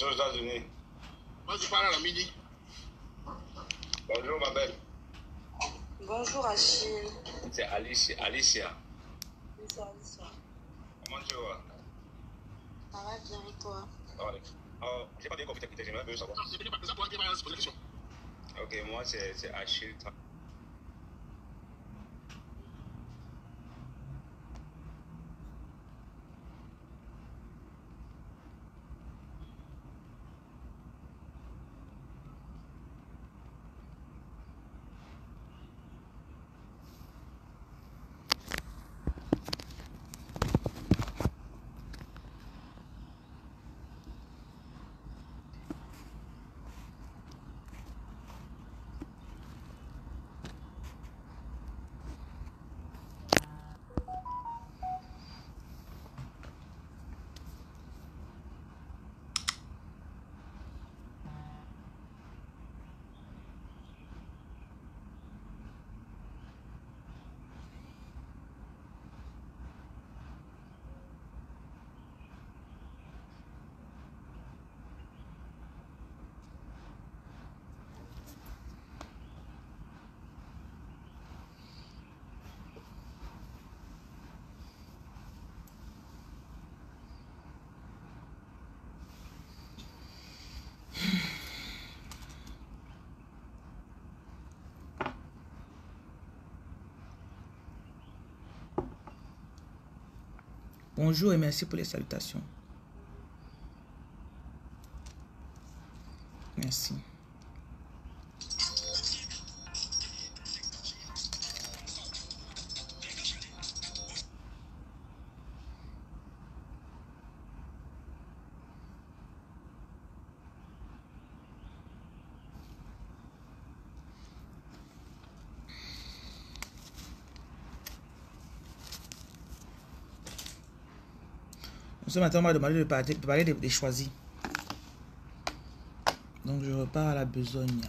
suis aux États-Unis. Moi, je parle à la midi. Bonjour, ma belle. Bonjour, Achille. C'est Alicia. Alicia. Bonjour, Alicia. Comment tu vas? Ça va bien et toi? Ouais. J'ai pas bien compris ta question, j'aimerais bien savoir. Non, c'est pas ça pour poser la question. Ok, moi, c'est Achille. Bonjour et merci pour les salutations. Merci. Ce matin, on m'a demandé de parler des choisis. Donc, je repars à la besogne.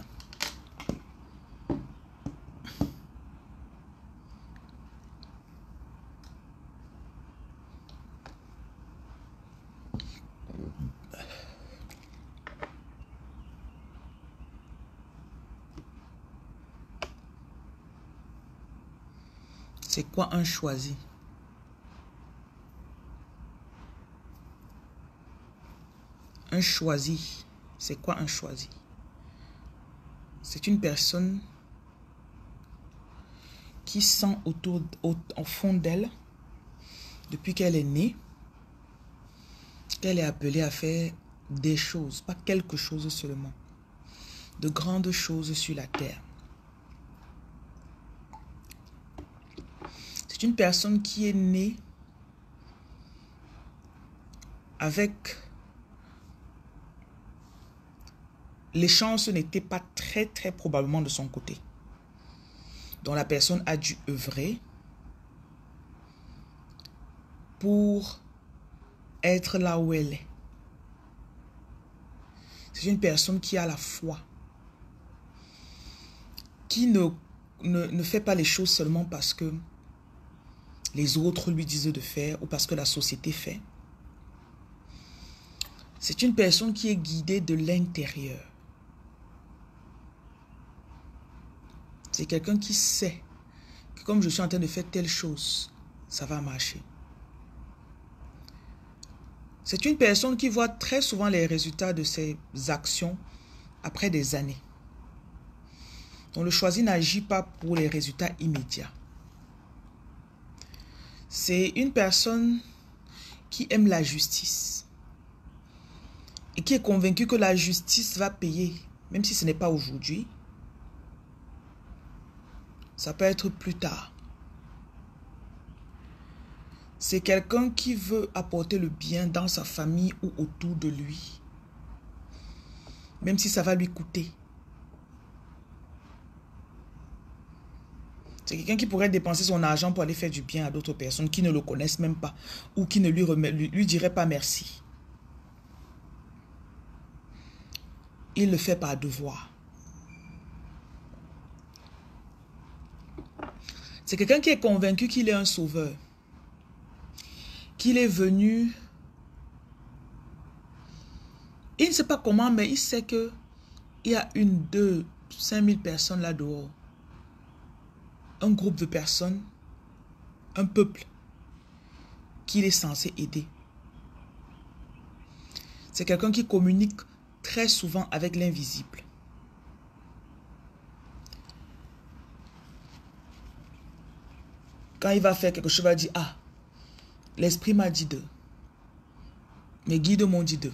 C'est quoi un choisi? Un choisi, c'est quoi un choisi? C'est une personne qui sent au fond d'elle, depuis qu'elle est née, qu'elle est appelée à faire des choses, pas quelque chose seulement, de grandes choses sur la terre. C'est une personne qui est née avec... Les chances n'étaient pas très probablement de son côté. Donc la personne a dû œuvrer pour être là où elle est. C'est une personne qui a la foi, qui ne fait pas les choses seulement parce que les autres lui disent de faire ou parce que la société fait. C'est une personne qui est guidée de l'intérieur. C'est quelqu'un qui sait que comme je suis en train de faire telle chose, ça va marcher. C'est une personne qui voit très souvent les résultats de ses actions après des années. Donc le choisi n'agit pas pour les résultats immédiats. C'est une personne qui aime la justice et qui est convaincue que la justice va payer, même si ce n'est pas aujourd'hui. Ça peut être plus tard. C'est quelqu'un qui veut apporter le bien dans sa famille ou autour de lui. Même si ça va lui coûter. C'est quelqu'un qui pourrait dépenser son argent pour aller faire du bien à d'autres personnes qui ne le connaissent même pas ou qui ne lui diraient pas merci. Il le fait par devoir. C'est quelqu'un qui est convaincu qu'il est un sauveur. Qu'il est venu... Il ne sait pas comment, mais il sait que il y a 1, 2, 5 000 personnes là dehors. Un groupe de personnes, un peuple qu'il est censé aider. C'est quelqu'un qui communique très souvent avec l'invisible. Quand il va faire quelque chose, il va dire, ah, l'esprit m'a dit de. Mes guides m'ont dit de.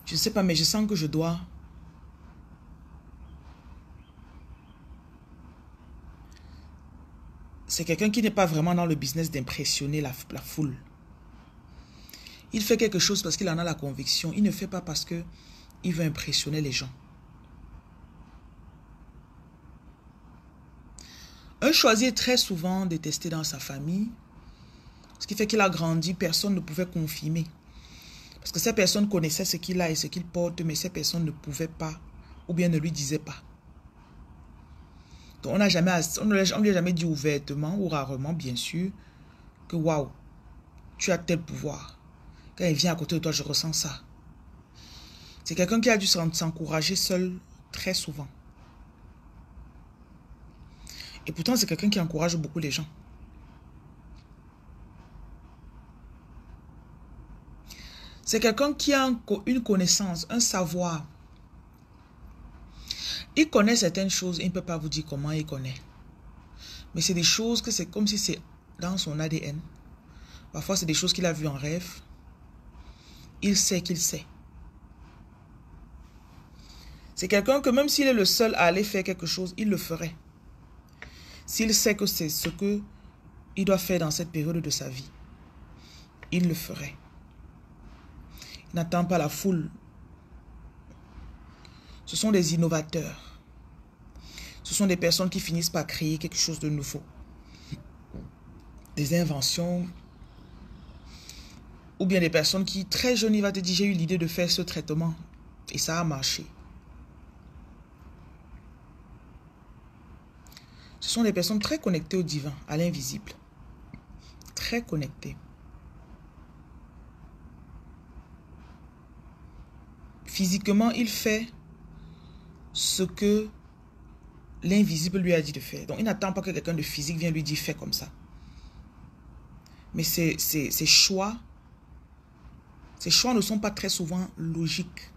Je ne sais pas, mais je sens que je dois. C'est quelqu'un qui n'est pas vraiment dans le business d'impressionner la foule. Il fait quelque chose parce qu'il en a la conviction. Il ne fait pas parce qu'il veut impressionner les gens. Un choisi est très souvent détesté dans sa famille. Ce qui fait qu'il a grandi, personne ne pouvait confirmer. Parce que ces personnes connaissaient ce qu'il a et ce qu'il porte, mais ces personnes ne pouvaient pas ou bien ne lui disaient pas. Donc on ne lui a jamais dit ouvertement ou rarement, bien sûr, que waouh, tu as tel pouvoir. Quand il vient à côté de toi, je ressens ça. C'est quelqu'un qui a dû s'encourager seul très souvent. Et pourtant, c'est quelqu'un qui encourage beaucoup les gens. C'est quelqu'un qui a une connaissance, un savoir. Il connaît certaines choses, il ne peut pas vous dire comment il connaît. Mais c'est des choses que c'est comme si c'est dans son ADN. Parfois, c'est des choses qu'il a vues en rêve. Il sait qu'il sait. C'est quelqu'un que même s'il est le seul à aller faire quelque chose, il le ferait. S'il sait que c'est ce qu'il doit faire dans cette période de sa vie, il le ferait. Il n'attend pas la foule. Ce sont des innovateurs. Ce sont des personnes qui finissent par créer quelque chose de nouveau. Des inventions. Ou bien des personnes qui, très jeunes, il va te dire, j'ai eu l'idée de faire ce traitement. Et ça a marché. Ce sont des personnes très connectées au divin, à l'invisible. Très connectées. Physiquement, il fait ce que l'invisible lui a dit de faire. Donc, il n'attend pas que quelqu'un de physique vienne lui dire, fais comme ça. Mais ses choix ne sont pas très souvent logiques.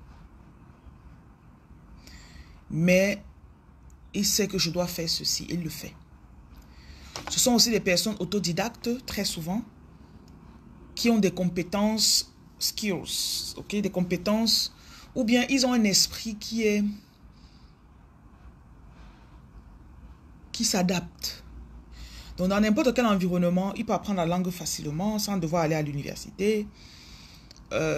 Mais il sait que je dois faire ceci, il le fait. Ce sont aussi des personnes autodidactes, très souvent, qui ont des compétences, skills, ok, des compétences, ou bien ils ont un esprit qui s'adapte. Donc, dans n'importe quel environnement, il peut apprendre la langue facilement, sans devoir aller à l'université.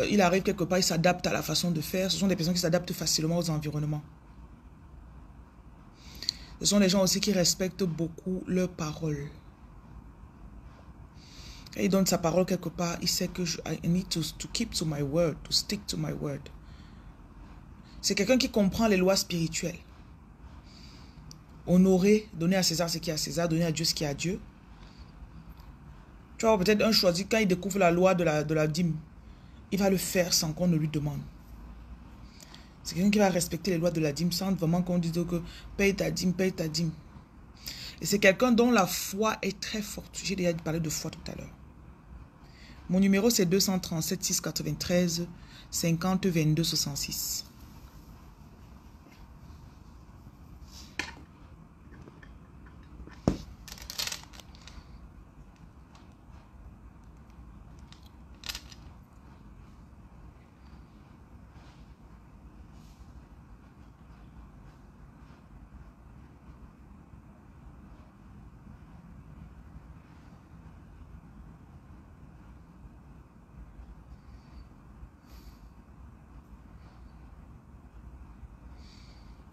Il arrive quelque part, il s'adapte à la façon de faire. Ce sont des personnes qui s'adaptent facilement aux environnements. Ce sont des gens aussi qui respectent beaucoup leurs paroles. Quand il donne sa parole quelque part, il sait que I need to keep to my word, to stick to my word. C'est quelqu'un qui comprend les lois spirituelles. Honorer, donner à César ce qui est à César, donner à Dieu ce qui est à Dieu. Tu vois, peut-être un choisi, quand il découvre la loi de la dîme, il va le faire sans qu'on ne lui demande. C'est quelqu'un qui va respecter les lois de la dîme sans vraiment qu'on dise que paye ta dîme, paye ta dîme. Et c'est quelqu'un dont la foi est très forte. J'ai déjà parlé de foi tout à l'heure. Mon numéro c'est 237 693 50 22 66.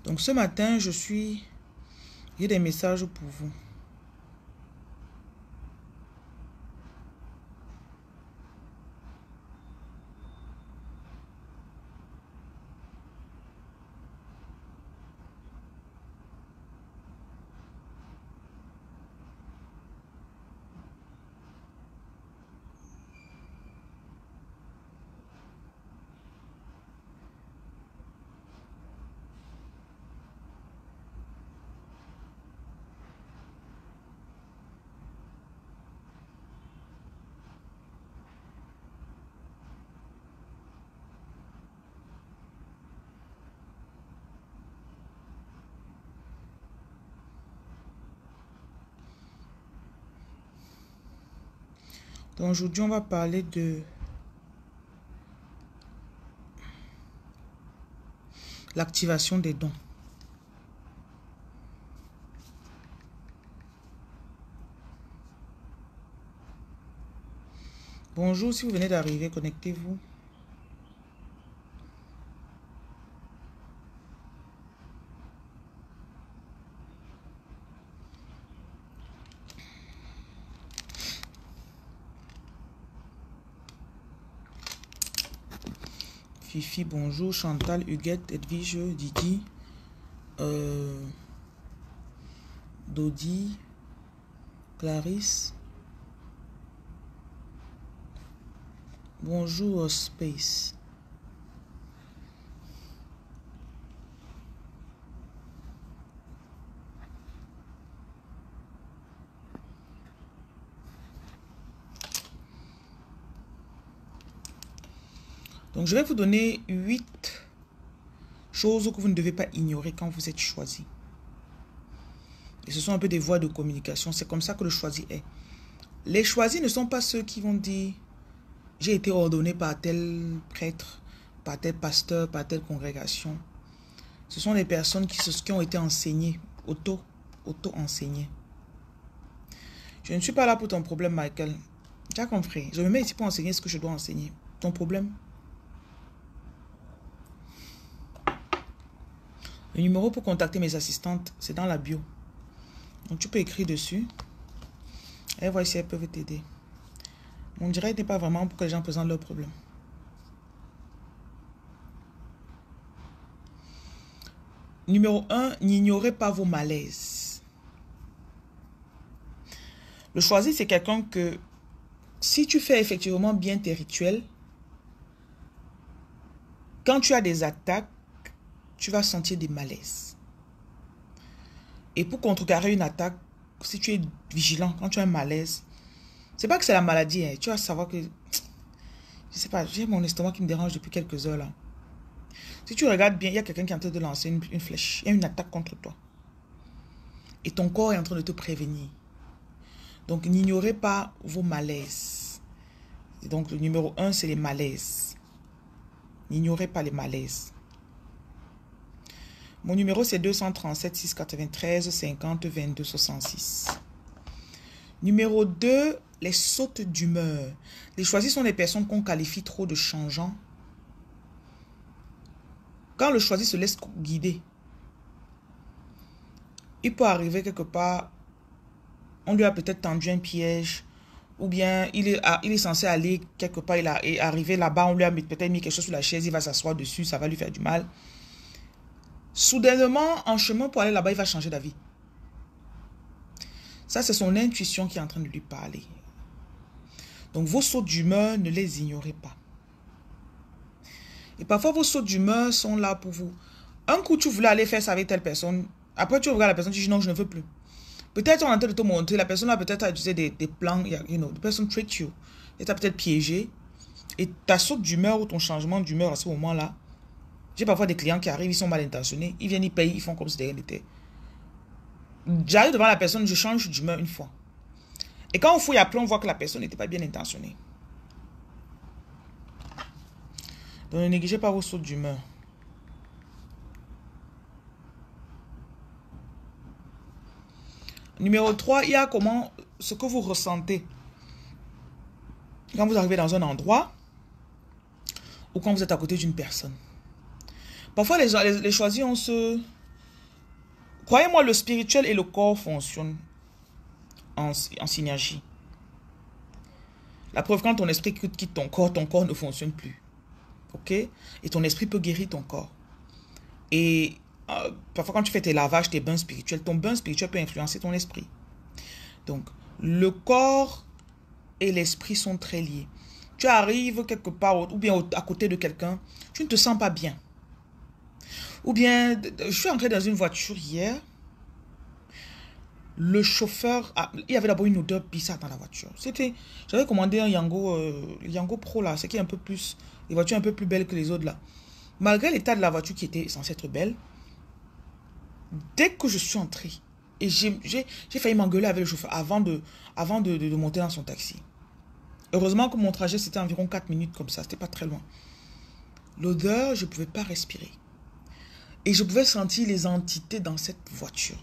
Donc ce matin, j'ai des messages pour vous. Donc aujourd'hui, on va parler de l'activation des dons. Bonjour, si vous venez d'arriver, connectez-vous. Fifi, bonjour. Chantal, Huguette, Edwige, Didi, Dodi, Clarisse. Bonjour, Space. Donc, je vais vous donner 8 choses que vous ne devez pas ignorer quand vous êtes choisi. Et ce sont un peu des voies de communication. C'est comme ça que le choisi est. Les choisis ne sont pas ceux qui vont dire « J'ai été ordonné par tel prêtre, par tel pasteur, par telle congrégation. » Ce sont les personnes qui ont été enseignées, auto-enseignées. Je ne suis pas là pour ton problème, Michael. Tu as compris? Je me mets ici pour enseigner ce que je dois enseigner. Ton problème? Le numéro pour contacter mes assistantes, c'est dans la bio. Donc, tu peux écrire dessus. Et voir si elles peuvent t'aider. Mon direct n'est pas vraiment pour que les gens présentent leurs problèmes. Numéro 1, n'ignorez pas vos malaises. Le choisi, c'est quelqu'un que, si tu fais effectivement bien tes rituels, quand tu as des attaques, tu vas sentir des malaises. Et pour contrecarrer une attaque, si tu es vigilant, quand tu as un malaise, c'est pas que c'est la maladie, hein, tu vas savoir que, je sais pas, j'ai mon estomac qui me dérange depuis quelques heures là. Si tu regardes bien, il y a quelqu'un qui est en train de lancer une flèche, il y a une attaque contre toi. Et ton corps est en train de te prévenir. Donc n'ignorez pas vos malaises. Et donc le numéro 1, c'est les malaises. N'ignorez pas les malaises. Mon numéro, c'est 237 693 50 22 66. Numéro 2, les sautes d'humeur. Les choisis sont les personnes qu'on qualifie trop de changeants. Quand le choisi se laisse guider, il peut arriver quelque part, on lui a peut-être tendu un piège, ou bien il est censé aller quelque part, il est arrivé là-bas, on lui a peut-être mis quelque chose sur la chaise, il va s'asseoir dessus, ça va lui faire du mal. Soudainement, en chemin pour aller là-bas, il va changer d'avis. Ça, c'est son intuition qui est en train de lui parler. Donc, vos sauts d'humeur, ne les ignorez pas. Et parfois, vos sauts d'humeur sont là pour vous. Un coup, tu voulais aller faire ça avec telle personne. Après, tu regardes la personne, tu dis non, je ne veux plus. Peut-être on est en train de te montrer. La personne a peut-être utilisé des plans. The person tricked you. Elle t'a peut-être piégé. Et ta saute d'humeur ou ton changement d'humeur à ce moment-là, j'ai parfois des clients qui arrivent, ils sont mal intentionnés. Ils viennent, ils payent, ils font comme si de rien n'était. J'arrive devant la personne, je change d'humeur une fois. Et quand on fouille après, on voit que la personne n'était pas bien intentionnée. Donc ne négligez pas vos sautes d'humeur. Numéro 3, il y a ce que vous ressentez. Quand vous arrivez dans un endroit ou quand vous êtes à côté d'une personne. Parfois, les choisis, Croyez-moi, le spirituel et le corps fonctionnent en synergie. La preuve, quand ton esprit quitte ton corps ne fonctionne plus. Ok? Et ton esprit peut guérir ton corps. Et parfois, quand tu fais tes lavages, tes bains spirituels, ton bain spirituel peut influencer ton esprit. Donc, le corps et l'esprit sont très liés. Tu arrives quelque part, ou bien à côté de quelqu'un, tu ne te sens pas bien. Ou bien, je suis entré dans une voiture hier. Le chauffeur, il y avait d'abord une odeur bizarre dans la voiture. J'avais commandé un Yango Pro là, c'est qui est un peu plus, les voitures un peu plus belles que les autres là. Malgré l'état de la voiture qui était censée être belle, dès que je suis entré, et j'ai failli m'engueuler avec le chauffeur avant de monter dans son taxi. Heureusement que mon trajet, c'était environ 4 minutes comme ça. C'était pas très loin. L'odeur, je ne pouvais pas respirer. Et je pouvais sentir les entités dans cette voiture.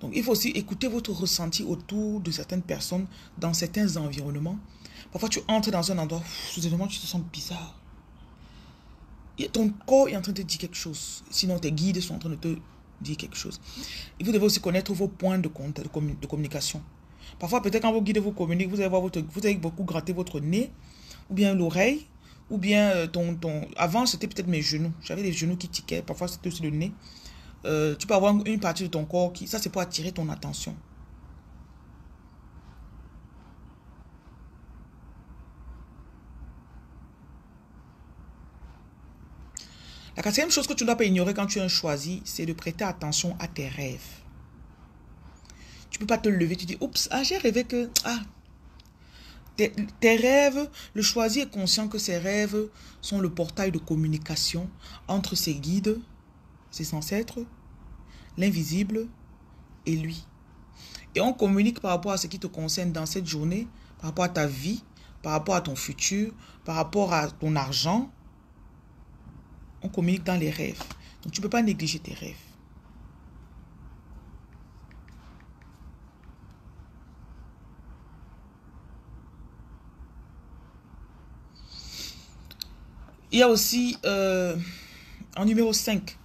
Donc, il faut aussi écouter votre ressenti autour de certaines personnes, dans certains environnements. Parfois, tu entres dans un endroit, soudainement, tu te sens bizarre. Et ton corps est en train de te dire quelque chose. Sinon, tes guides sont en train de te dire quelque chose. Et vous devez aussi connaître vos points de communication. Parfois, peut-être quand vos guides vous communiquent, vous allez beaucoup gratter votre nez, ou bien l'oreille, ou bien Avant, c'était peut-être mes genoux. J'avais les genoux qui tiquaient. Parfois, c'était aussi le nez. Tu peux avoir une partie de ton corps qui... Ça, c'est pour attirer ton attention. La quatrième chose que tu ne dois pas ignorer quand tu es un choisi, c'est de prêter attention à tes rêves. Tu ne peux pas te lever, tu dis, oups, j'ai rêvé que... Tes rêves, le choisi est conscient que ses rêves sont le portail de communication entre ses guides, ses ancêtres, l'invisible et lui. Et on communique par rapport à ce qui te concerne dans cette journée, par rapport à ta vie, par rapport à ton futur, par rapport à ton argent. On communique dans les rêves. Donc tu ne peux pas négliger tes rêves. Il y a aussi, en numéro 5,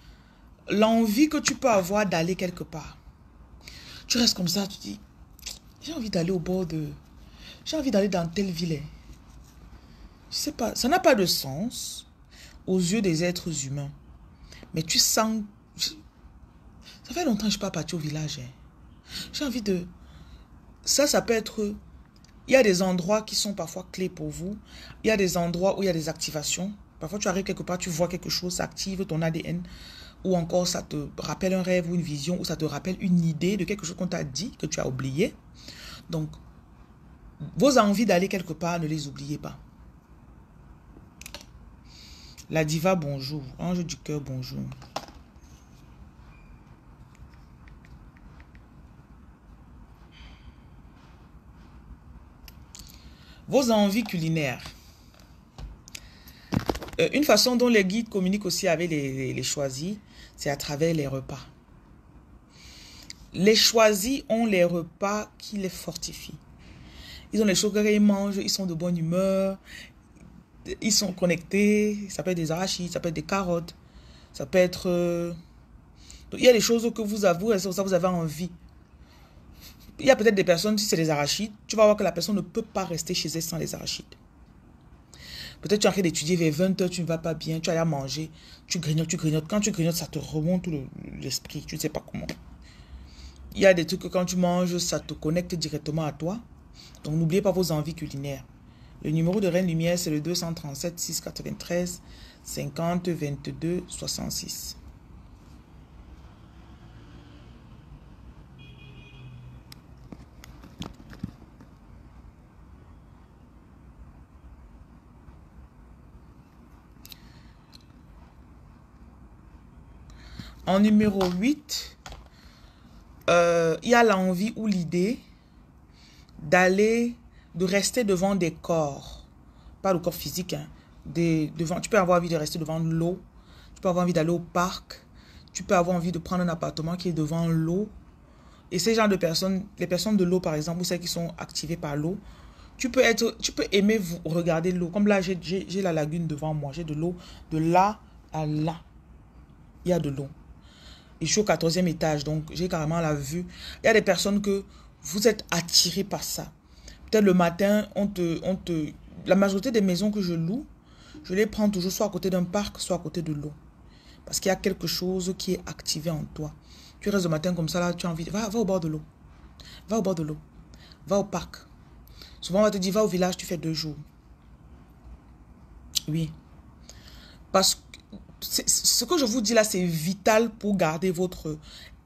l'envie que tu peux avoir d'aller quelque part. Tu restes comme ça, tu dis, j'ai envie d'aller au bord de... J'ai envie d'aller dans telle ville. Je sais pas, ça n'a pas de sens aux yeux des êtres humains. Mais tu sens... Ça fait longtemps que je ne suis pas partie au village. J'ai envie de... Ça peut être... Il y a des endroits qui sont parfois clés pour vous. Il y a des endroits où il y a des activations. Parfois, tu arrives quelque part, tu vois quelque chose, ça active ton ADN. Ou encore, ça te rappelle un rêve ou une vision, ou ça te rappelle une idée de quelque chose qu'on t'a dit, que tu as oublié. Donc, vos envies d'aller quelque part, ne les oubliez pas. La diva, bonjour. Ange du cœur, bonjour. Vos envies culinaires. Une façon dont les guides communiquent aussi avec les choisis, c'est à travers les repas. Les choisis ont les repas qui les fortifient. Ils ont les choses qu'ils mangent, ils sont de bonne humeur, ils sont connectés. Ça peut être des arachides, ça peut être des carottes, ça peut être... Donc, il y a des choses que vous avez envie. Il y a peut-être des personnes, si c'est des arachides, tu vas voir que la personne ne peut pas rester chez elle sans les arachides. Peut-être tu es en train d'étudier vers 20 h, tu ne vas pas bien, tu as à manger, tu grignotes. Quand tu grignotes, ça te remonte l'esprit, tu ne sais pas comment. Il y a des trucs que quand tu manges, ça te connecte directement à toi. Donc n'oubliez pas vos envies culinaires. Le numéro de Reine Lumière, c'est le 237 693 50 22 66. En numéro 8, il y a l'envie ou l'idée de rester devant des corps. Pas le corps physique. Tu peux avoir envie de rester devant l'eau. Tu peux avoir envie d'aller au parc. Tu peux avoir envie de prendre un appartement qui est devant l'eau. Et ces genres de personnes, les personnes de l'eau par exemple, ou celles qui sont activées par l'eau, tu peux aimer regarder l'eau. Comme là, j'ai la lagune devant moi. J'ai de l'eau de là à là. Il y a de l'eau. Et je suis au 14e étage, donc j'ai carrément la vue. Il y a des personnes que vous êtes attirés par ça. Peut-être le matin, la majorité des maisons que je loue, je les prends toujours soit à côté d'un parc, soit à côté de l'eau. Parce qu'il y a quelque chose qui est activé en toi. Tu restes le matin comme ça, là, tu as envie de... Va au bord de l'eau. Va au bord de l'eau. Va au parc. Souvent, on va te dire, va au village, tu fais 2 jours. Oui. Parce que ce que je vous dis là, c'est vital pour garder votre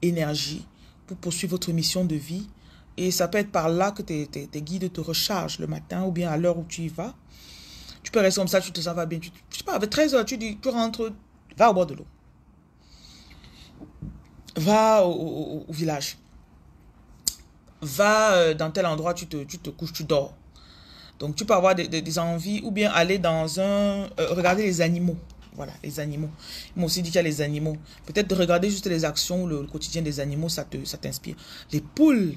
énergie, pour poursuivre votre mission de vie. Et ça peut être par là que tes guides te rechargent le matin ou bien à l'heure où tu y vas. Tu peux rester comme ça, tu te sens pas bien. Je sais pas, avec 13 h, tu rentres, va au bord de l'eau. Va au village. Va dans tel endroit, tu te couches, tu dors. Donc, tu peux avoir des envies ou bien aller dans un... regarder les animaux. Voilà, les animaux. Ils m'ont aussi dit qu'il y a les animaux. Peut-être de regarder juste les actions, le quotidien des animaux, ça t'inspire. Les poules.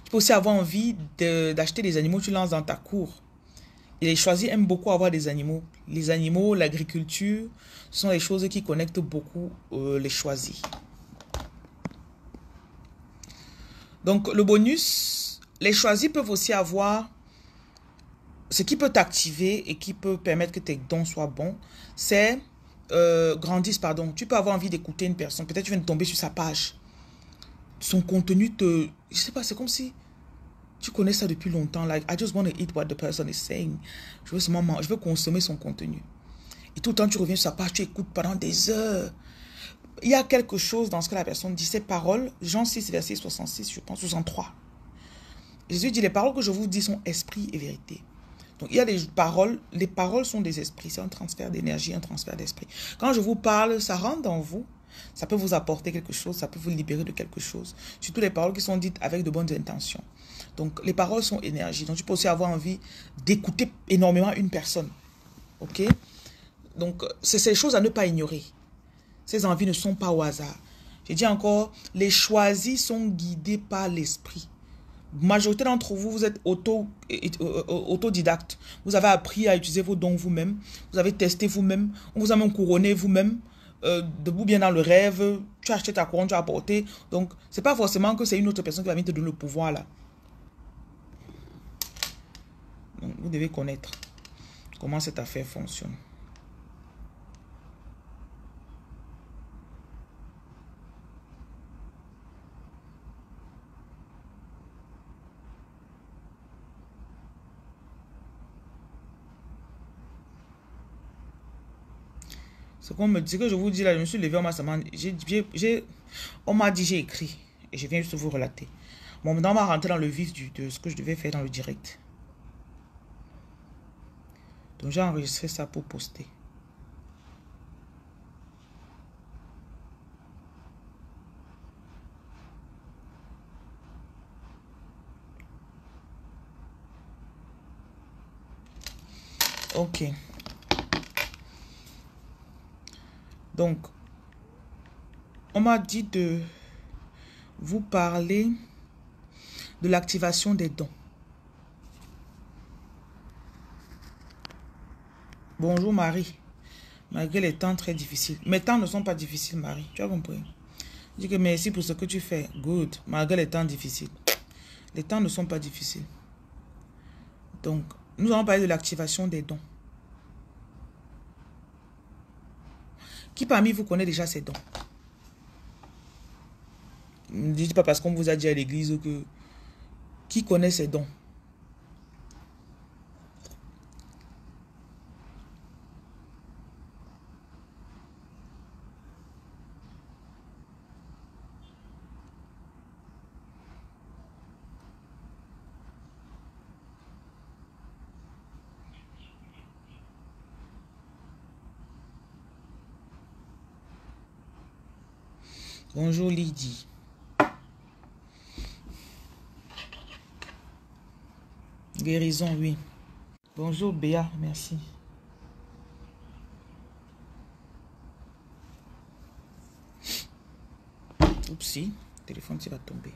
Tu peux aussi avoir envie d'acheter des animaux, tu lances dans ta cour. Et les choisis aiment beaucoup avoir des animaux. Les animaux, l'agriculture, ce sont les choses qui connectent beaucoup les choisis. Donc, le bonus, les choisis peuvent aussi avoir... Ce qui peut t'activer et qui peut permettre que tes dons soient bons, c'est... grandissent, pardon. Tu peux avoir envie d'écouter une personne. Peut-être tu viens de tomber sur sa page. Son contenu te... Je sais pas, c'est comme si... Tu connais ça depuis longtemps. Like, I just want to eat what the person is saying. Je veux consommer son contenu. Et tout le temps, tu reviens sur sa page, tu écoutes pendant des heures. Il y a quelque chose dans ce que la personne dit. Ces paroles, Jean 6, verset 66, je pense, 63. Jésus dit, les paroles que je vous dis sont esprit et vérité. Donc, il y a des paroles. Les paroles sont des esprits. C'est un transfert d'énergie, un transfert d'esprit. Quand je vous parle, ça rentre dans vous. Ça peut vous apporter quelque chose. Ça peut vous libérer de quelque chose. Surtout les paroles qui sont dites avec de bonnes intentions. Donc, les paroles sont énergie. Donc, tu peux aussi avoir envie d'écouter énormément une personne. OK? Donc, c'est ces choses à ne pas ignorer. Ces envies ne sont pas au hasard. J'ai dit encore, les choisis sont guidés par l'esprit. La majorité d'entre vous, vous êtes autodidacte. Vous avez appris à utiliser vos dons vous-même. Vous avez testé vous-même. On vous a même couronné vous-même. Debout bien dans le rêve. Tu as acheté ta couronne, tu as apporté. Donc, ce n'est pas forcément que c'est une autre personne qui va venir te donner le pouvoir là. Donc, vous devez connaître comment cette affaire fonctionne. Ce qu'on me dit, que je vous dis là, je me suis levé, on m'a dit, j'ai écrit. Et je viens juste vous relater. Bon, maintenant, on va rentrer dans le vif de ce que je devais faire dans le direct. Donc, j'ai enregistré ça pour poster. Ok. Donc, on m'a dit de vous parler de l'activation des dons. Bonjour Marie. Malgré les temps très difficiles. Mes temps ne sont pas difficiles, Marie. Tu as compris? Je dis que merci pour ce que tu fais. Good. Malgré les temps difficiles. Les temps ne sont pas difficiles. Donc, nous allons parler de l'activation des dons. Qui parmi vous connaît déjà ces dons? Ne dites pas parce qu'on vous a dit à l'église que... Qui connaît ces dons? Bonjour Lydie. Guérison, oui. Bonjour Béa, merci. Oupsie, le téléphone qui va tomber.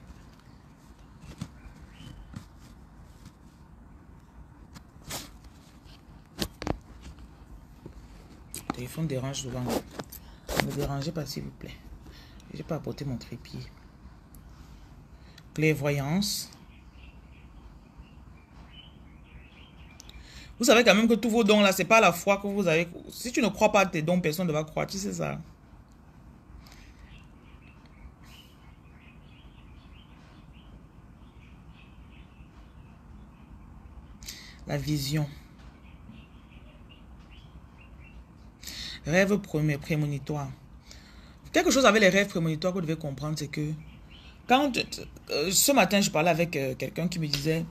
Le téléphone dérange souvent. Ne me dérangez pas s'il vous plaît. Je n'ai pas apporté mon trépied. Clairvoyance. Vous savez quand même que tous vos dons là, c'est pas la foi que vous avez. Si tu ne crois pas à tes dons, personne ne va croire. Tu sais ça. La vision. Rêve prémonitoire. Quelque chose avec les rêves prémonitoires que vous devez comprendre, c'est que quand ce matin, je parlais avec quelqu'un qui me disait,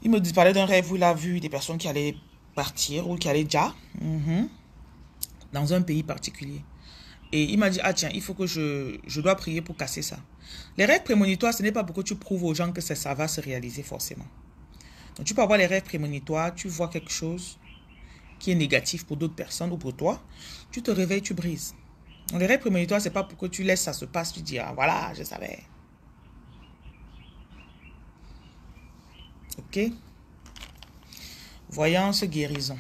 il me parlait d'un rêve où il a vu des personnes qui allaient partir ou qui allaient déjà dans un pays particulier. Et il m'a dit, ah tiens, il faut que je dois prier pour casser ça. Les rêves prémonitoires, ce n'est pas pour que tu prouves aux gens que ça va se réaliser forcément. Donc, tu peux avoir les rêves prémonitoires, tu vois quelque chose qui est négatif pour d'autres personnes ou pour toi. Tu te réveilles, tu brises. Donc, les rêves prémonitoires, c'est pas pour que tu laisses ça se passe, tu dis, ah voilà, je savais. Ok? Voyance, guérison.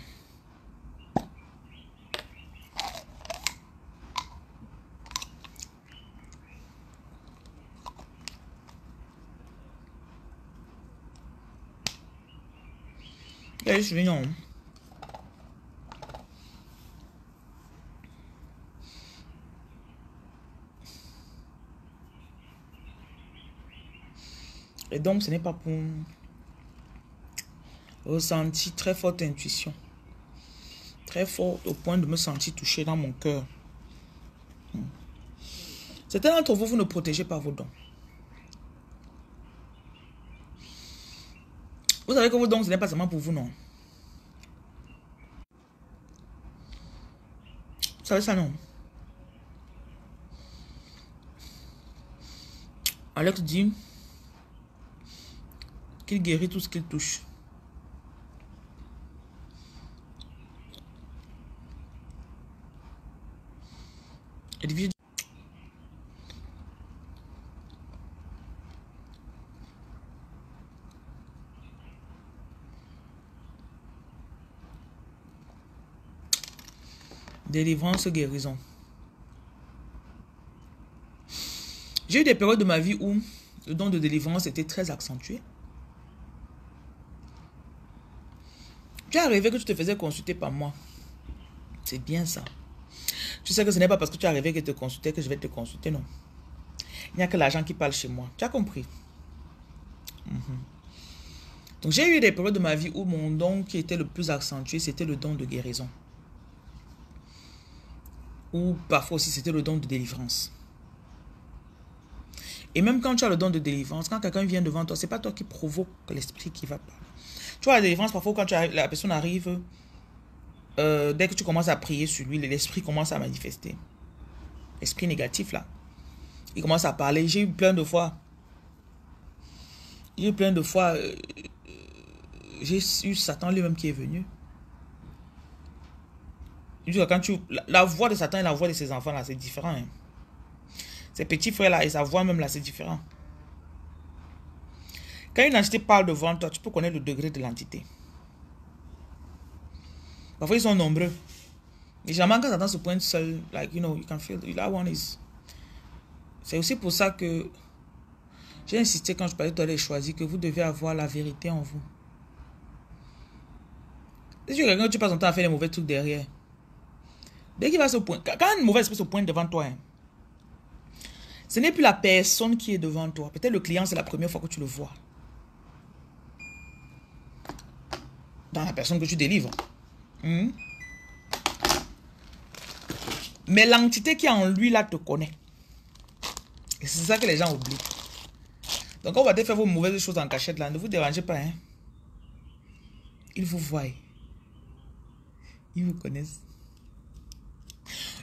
Je suis non. Et donc, ce n'est pas pour ressentir très forte intuition. Très forte au point de me sentir touché dans mon cœur. Certains d'entre vous, vous ne protégez pas vos dons. Vous savez que vos dons, ce n'est pas seulement pour vous, non. Vous savez ça, non. Alex dit qu'il guérit tout ce qu'il touche. Edwige. Délivrance, guérison. J'ai eu des périodes de ma vie où le don de délivrance était très accentué. Tu es arrivé que tu te faisais consulter par moi. C'est bien ça. Tu sais que ce n'est pas parce que tu es arrivé que te consulter que je vais te consulter, non. Il n'y a que l'argent qui parle chez moi. Tu as compris? Donc j'ai eu des périodes de ma vie où mon don qui était le plus accentué, c'était le don de guérison. Ou parfois aussi c'était le don de délivrance. Et même quand tu as le don de délivrance, quand quelqu'un vient devant toi, ce n'est pas toi qui provoque l'esprit qui va pas. Tu vois, la délivrance, parfois quand la personne arrive, dès que tu commences à prier sur lui, l'esprit commence à manifester. L'esprit négatif là. Il commence à parler. J'ai eu plein de fois. J'ai eu Satan lui-même qui est venu. Quand la voix de Satan et la voix de ses enfants là, c'est différent. Hein. Ses petits frères là et sa voix même là, c'est différent. Quand une entité parle devant toi, tu peux connaître le degré de l'entité. Parfois ils sont nombreux. Et généralement quand Satan se pointe seul, like you know, you can feel that one is. C'est aussi pour ça que j'ai insisté quand je parlais de toi, choisi que vous devez avoir la vérité en vous. Si tu es quelqu'un, tu passes ton temps à faire les mauvais trucs derrière. Dès qu'il va se pointer, quand un mauvais esprit se pointe devant toi, hein, ce n'est plus la personne qui est devant toi. Peut-être le client, c'est la première fois que tu le vois. Dans la personne que tu délivres. Mais l'entité qui est en lui, là, te connaît. Et c'est ça que les gens oublient. Donc, on va te faire vos mauvaises choses en cachette, là. Ne vous dérangez pas, hein. Ils vous voient. Ils vous connaissent.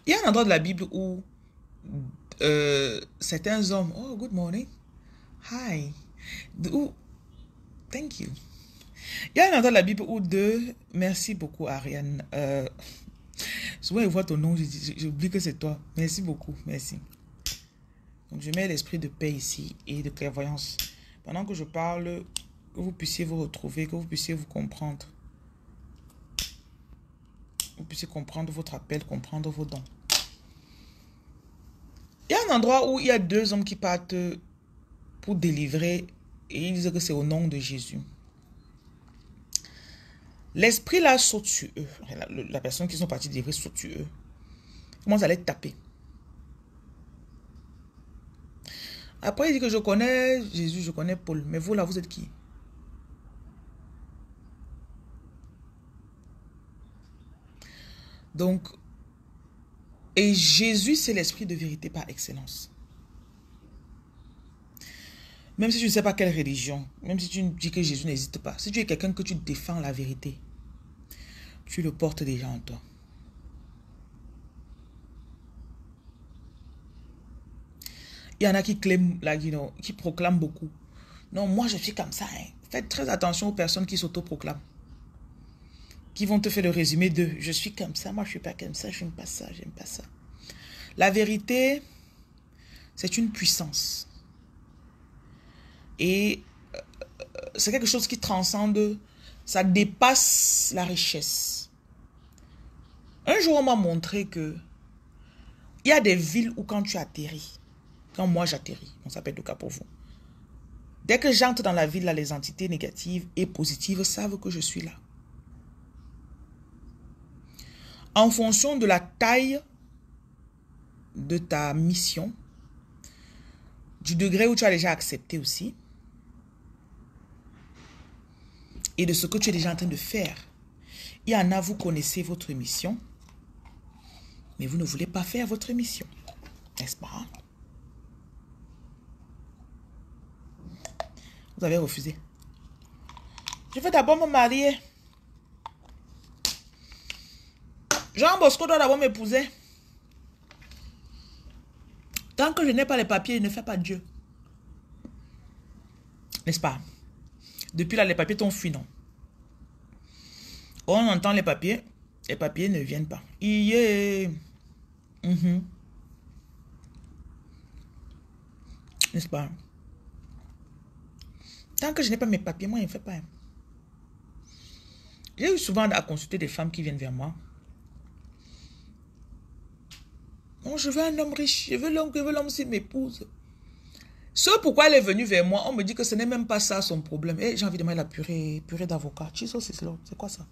Il y a un endroit de la Bible où certains hommes, oh, good morning, hi, thank you. Il y a un endroit de la Bible où merci beaucoup Ariane. Souvent je vois ton nom, j'oublie que c'est toi. Merci beaucoup, merci. Donc je mets l'esprit de paix ici et de clairvoyance. Pendant que je parle, que vous puissiez vous retrouver, que vous puissiez vous comprendre. Vous puissiez comprendre votre appel, comprendre vos dons. Il y a un endroit où il y a deux hommes qui partent pour délivrer et ils disent que c'est au nom de Jésus. L'esprit là saute sur eux. La personne qui sont partis délivrer saute sur eux. Il commence à les taper. Après il dit que je connais Jésus, je connais Paul. Mais vous là, vous êtes qui? Donc, et Jésus, c'est l'esprit de vérité par excellence. Même si tu ne sais pas quelle religion, même si tu dis que Jésus n'existe pas, si tu es quelqu'un que tu défends la vérité, tu le portes déjà en toi. Il y en a qui clament, like, you know, qui proclament beaucoup. Non, moi, je suis comme ça. Hein. Faites très attention aux personnes qui s'autoproclament. Qui vont te faire le résumé de « Je suis comme ça, moi, je ne suis pas comme ça, je n'aime pas ça, j'aime pas ça. » La vérité, c'est une puissance. Et c'est quelque chose qui transcende, ça dépasse la richesse. Un jour, on m'a montré que il y a des villes où quand tu atterris, quand moi j'atterris, on s'appelle le cas pour vous. Dès que j'entre dans la ville, là, les entités négatives et positives savent que je suis là. En fonction de la taille de ta mission, du degré où tu as déjà accepté aussi, et de ce que tu es déjà en train de faire. Il y en a, vous connaissez votre mission, mais vous ne voulez pas faire votre mission. N'est-ce pas? Vous avez refusé. Je vais d'abord me marier. Jean Bosco doit d'abord m'épouser. Tant que je n'ai pas les papiers, il ne fait pas Dieu. N'est-ce pas? Depuis là, les papiers t'ont fui, non? On entend les papiers ne viennent pas. N'est-ce pas? Tant que je n'ai pas mes papiers, moi, il ne fait pas. J'ai eu souvent à consulter des femmes qui viennent vers moi. Oh, je veux un homme riche, je veux l'homme qui m'épouse. Ce pourquoi elle est venue vers moi, on me dit que ce n'est même pas ça son problème. Et j'ai envie de mettre la purée d'avocat. C'est quoi ça?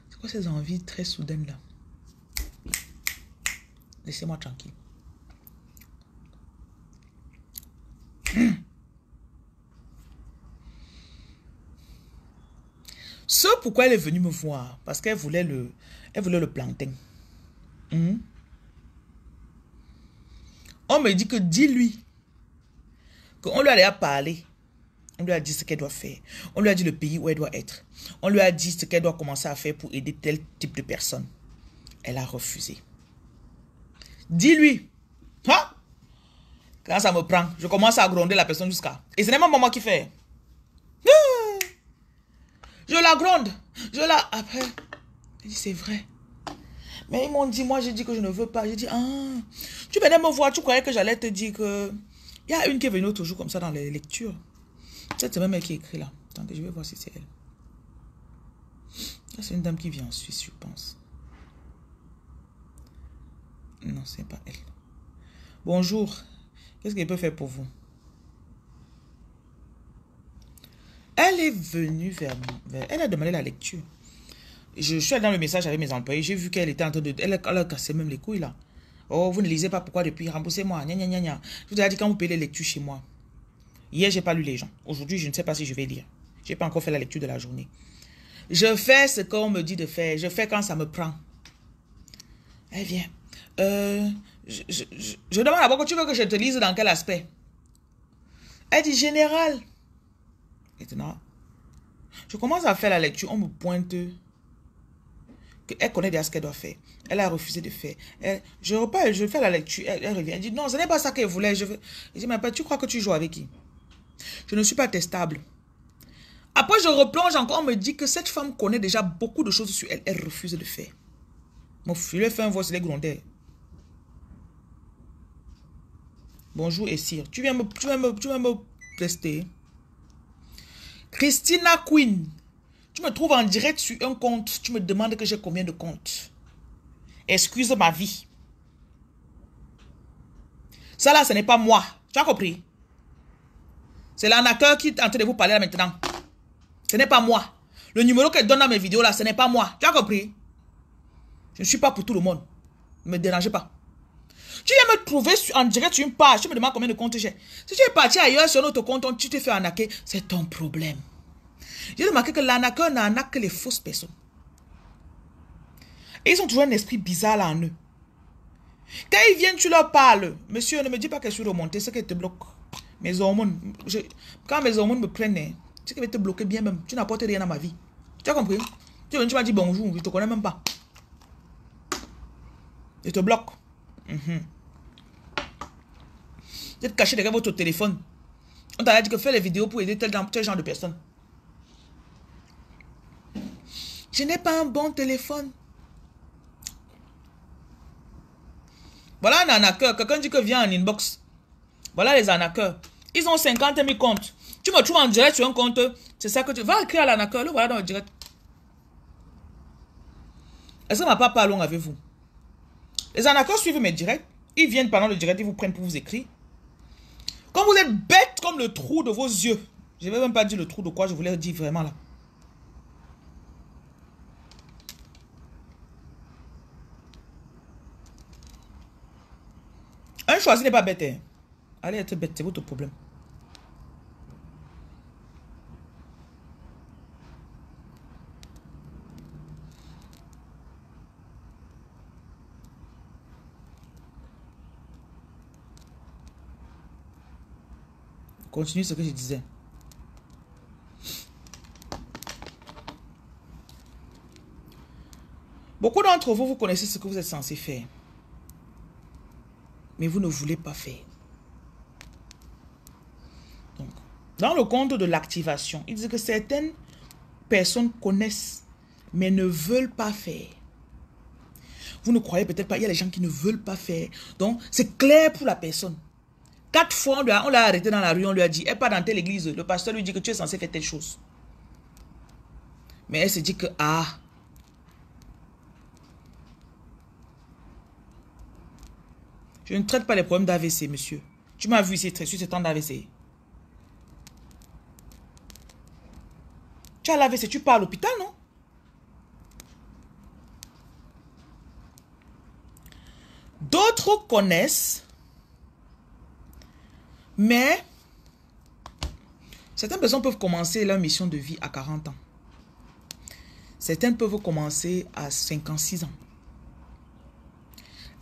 C'est quoi ces envies très soudaines là? Laissez-moi tranquille. Ce pourquoi elle est venue me voir, parce qu'elle voulait le plantain. On me dit que dis-lui qu'on lui a déjà parlé. On lui a dit ce qu'elle doit faire. On lui a dit le pays où elle doit être. On lui a dit ce qu'elle doit commencer à faire pour aider tel type de personne. Elle a refusé. Dis-lui. Hein? Quand ça me prend, je commence à gronder la personne jusqu'à... Et ce n'est même pas moi qui fais. Je la gronde. Après, je dis c'est vrai. Mais ils m'ont dit, moi j'ai dit que je ne veux pas. J'ai dit, tu venais me voir, tu croyais que j'allais te dire que... Il y a une qui est venue l'autre jour comme ça dans les lectures. C'est même elle qui écrit là. Attendez, je vais voir si c'est elle. C'est une dame qui vit en Suisse, je pense. Non, c'est pas elle. Bonjour. Qu'est-ce qu'elle peut faire pour vous? Elle est venue vers moi. Elle a demandé la lecture. Je suis allé dans le message avec mes employés. J'ai vu qu'elle était en train de... Elle a cassé même les couilles là. Oh, vous ne lisez pas, pourquoi depuis? Remboursez-moi. Je vous ai dit quand vous payez les lectures chez moi. Hier, je n'ai pas lu les gens. Aujourd'hui, je ne sais pas si je vais lire. Je n'ai pas encore fait la lecture de la journée. Je fais ce qu'on me dit de faire. Je fais quand ça me prend. Elle vient. Je demande d'abord que tu veux que je te lise dans quel aspect? Elle dit général. Maintenant, je commence à faire la lecture. On me pointe qu'elle connaît déjà ce qu'elle doit faire. Elle a refusé de faire. Je fais la lecture. Elle revient. Elle dit non, ce n'est pas ça qu'elle voulait. Je dis, mais tu crois que tu joues avec qui? Je ne suis pas testable. Après, je replonge encore. On me dit que cette femme connaît déjà beaucoup de choses sur elle. Elle refuse de faire. Mon fils, je lui ai fait un voice, les grondeurs. Bonjour, Essir. Tu viens me tester. Christina Queen. Tu me trouves en direct sur un compte. Tu me demandes que j'ai combien de comptes. Excuse ma vie. Ça là, ce n'est pas moi. Tu as compris? C'est l'arnaqueur qui est en train de vous parler là maintenant. Ce n'est pas moi. Le numéro qu'elle donne dans mes vidéos là, ce n'est pas moi. Tu as compris? Je ne suis pas pour tout le monde. Ne me dérangez pas. Tu viens me trouver en direct sur une page. Tu me demandes combien de comptes j'ai. Si tu es parti ailleurs sur notre compte, tu te fais arnaquer. C'est ton problème. J'ai remarqué que l'arnaqueur n'arnaque que les fausses personnes. Et ils ont toujours un esprit bizarre là en eux. Quand ils viennent, tu leur parles. Monsieur, ne me dis pas que je suis remonté, c'est qu'elle te bloque. Mes hormones, quand mes hormones me prennent, c'est qu'elle va te bloquer bien même. Tu n'apportes rien à ma vie. Tu as compris? Tu m'as dit bonjour, je ne te connais même pas. Je te bloque. Vous êtes caché derrière votre téléphone. On t'a dit que fais les vidéos pour aider tel genre de personnes. Je n'ai pas un bon téléphone. Voilà un arnaqueur. Quelqu'un dit que vient en inbox. Voilà les arnaqueurs. Ils ont 50 000 comptes. Tu me trouves en direct sur un compte. C'est ça que tu vas écrire à l'arnaqueur. Le voilà dans le direct. Est-ce que ma papa parle avec vous? Les arnaqueurs suivent mes directs. Ils viennent pendant le direct. Ils vous prennent pour vous écrire. Quand vous êtes bête comme le trou de vos yeux. Je ne vais même pas dire le trou de quoi. Je voulais dire vraiment là. Un choisi n'est pas bête. Hein. Allez être bête, c'est votre problème. Continue ce que je disais. Beaucoup d'entre vous, vous connaissez ce que vous êtes censé faire. Mais vous ne voulez pas faire. Donc, dans le compte de l'activation, il dit que certaines personnes connaissent, mais ne veulent pas faire. Vous ne croyez peut-être pas, il y a des gens qui ne veulent pas faire. Donc, c'est clair pour la personne. 4 fois, on l'a arrêté dans la rue, on lui a dit, elle pas dans telle église. Le pasteur lui dit que tu es censé faire telle chose. Mais elle se dit que, ah, je ne traite pas les problèmes d'AVC, monsieur. Tu m'as vu ici, très sur ce temps d'AVC. Tu as l'AVC, tu pars à l'hôpital, non? D'autres connaissent, mais certaines personnes peuvent commencer leur mission de vie à 40 ans. Certaines peuvent commencer à 56 ans.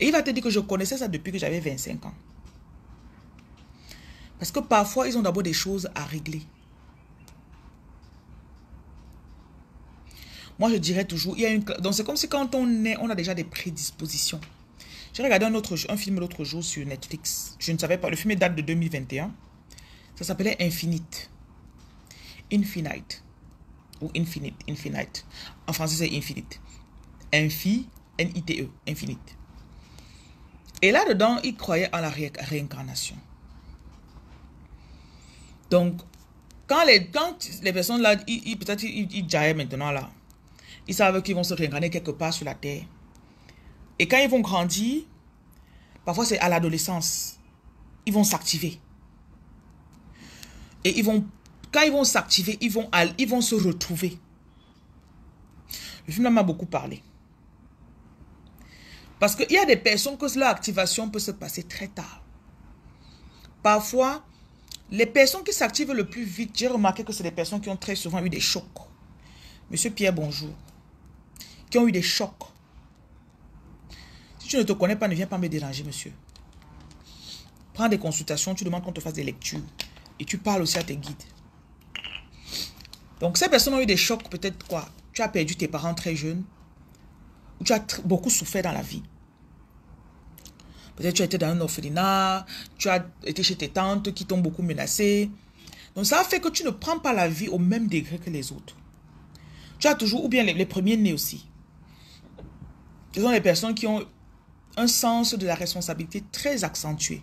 Et il va te dire que je connaissais ça depuis que j'avais 25 ans. Parce que parfois, ils ont d'abord des choses à régler. Moi, je dirais toujours, il y a une... Donc, c'est comme si quand on est, on a déjà des prédispositions. J'ai regardé un film l'autre jour sur Netflix. Je ne savais pas. Le film date de 2021. Ça s'appelait Infinite. Infinite. Ou Infinite. Infinite. En français, c'est Infinite. N-I-T-E. Infinite. Et là-dedans, il croyait en la réincarnation. Donc, quand les personnes là, peut-être ils jaillent maintenant là. Ils savent qu'ils vont se réincarner quelque part sur la terre. Et quand ils vont grandir, parfois c'est à l'adolescence, ils vont s'activer. Et quand ils vont s'activer, ils vont se retrouver. Le film m'a beaucoup parlé. Parce qu'il y a des personnes que leur activation peut se passer très tard. Parfois, les personnes qui s'activent le plus vite, j'ai remarqué que c'est des personnes qui ont très souvent eu des chocs. Monsieur Pierre, bonjour. Qui ont eu des chocs. Si tu ne te connais pas, ne viens pas me déranger, monsieur. Prends des consultations, tu demandes qu'on te fasse des lectures. Et tu parles aussi à tes guides. Donc, ces personnes ont eu des chocs, peut-être quoi? Tu as perdu tes parents très jeunes. Ou tu as beaucoup souffert dans la vie. Peut-être tu as été dans un orphelinat. Tu as été chez tes tantes qui t'ont beaucoup menacé. Donc, ça fait que tu ne prends pas la vie au même degré que les autres. Tu as toujours, ou bien les premiers nés aussi. Ce sont les personnes qui ont un sens de la responsabilité très accentué.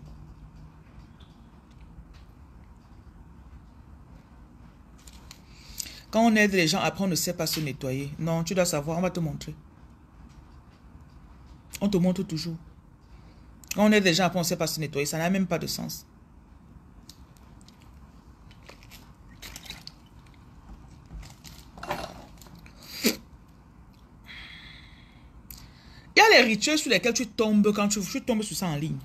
Quand on aide les gens, après on ne sait pas se nettoyer. Non, tu dois savoir, on va te montrer. On te montre toujours. Quand on aide les gens, après on ne sait pas se nettoyer. Ça n'a même pas de sens. Il y a les rituels sur lesquels tu tombes quand tu tombes sur ça en ligne.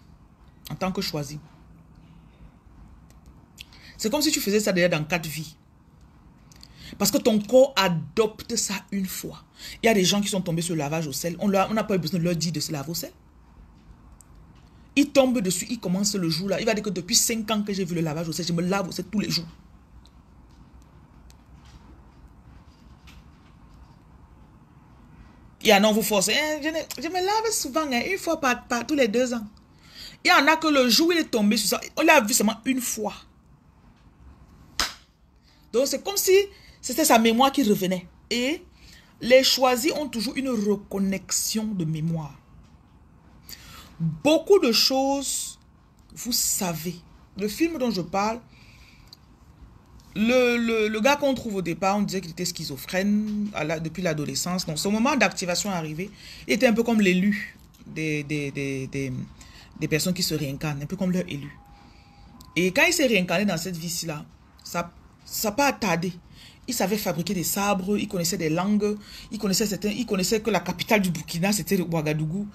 En tant que choisi. C'est comme si tu faisais ça déjà dans 4 vies. Parce que ton corps adopte ça une fois. Il y a des gens qui sont tombés sur le lavage au sel. On n'a pas eu besoin de leur dire de se laver au sel. Ils tombent dessus, ils commencent le jour là. Il va dire que depuis 5 ans que j'ai vu le lavage au sel, je me lave au sel tous les jours. Il y en a, on vous force. Je me lave souvent, une fois par tous les 2 ans. Il y en a que le jour où il est tombé sur ça, on l'a vu seulement une fois. Donc, c'est comme si c'était sa mémoire qui revenait. Et les choisis ont toujours une reconnexion de mémoire. Beaucoup de choses, vous savez. Le film dont je parle, le gars qu'on trouve au départ, on disait qu'il était schizophrène depuis l'adolescence. Donc, ce moment d'activation est arrivé. Il était un peu comme l'élu des personnes qui se réincarnent, un peu comme leur élu. Et quand il s'est réincarné dans cette vie-ci-là, ça n'a pas tardé. Il savait fabriquer des sabres, il connaissait des langues, il connaissait que la capitale du Burkina, c'était Ouagadougou.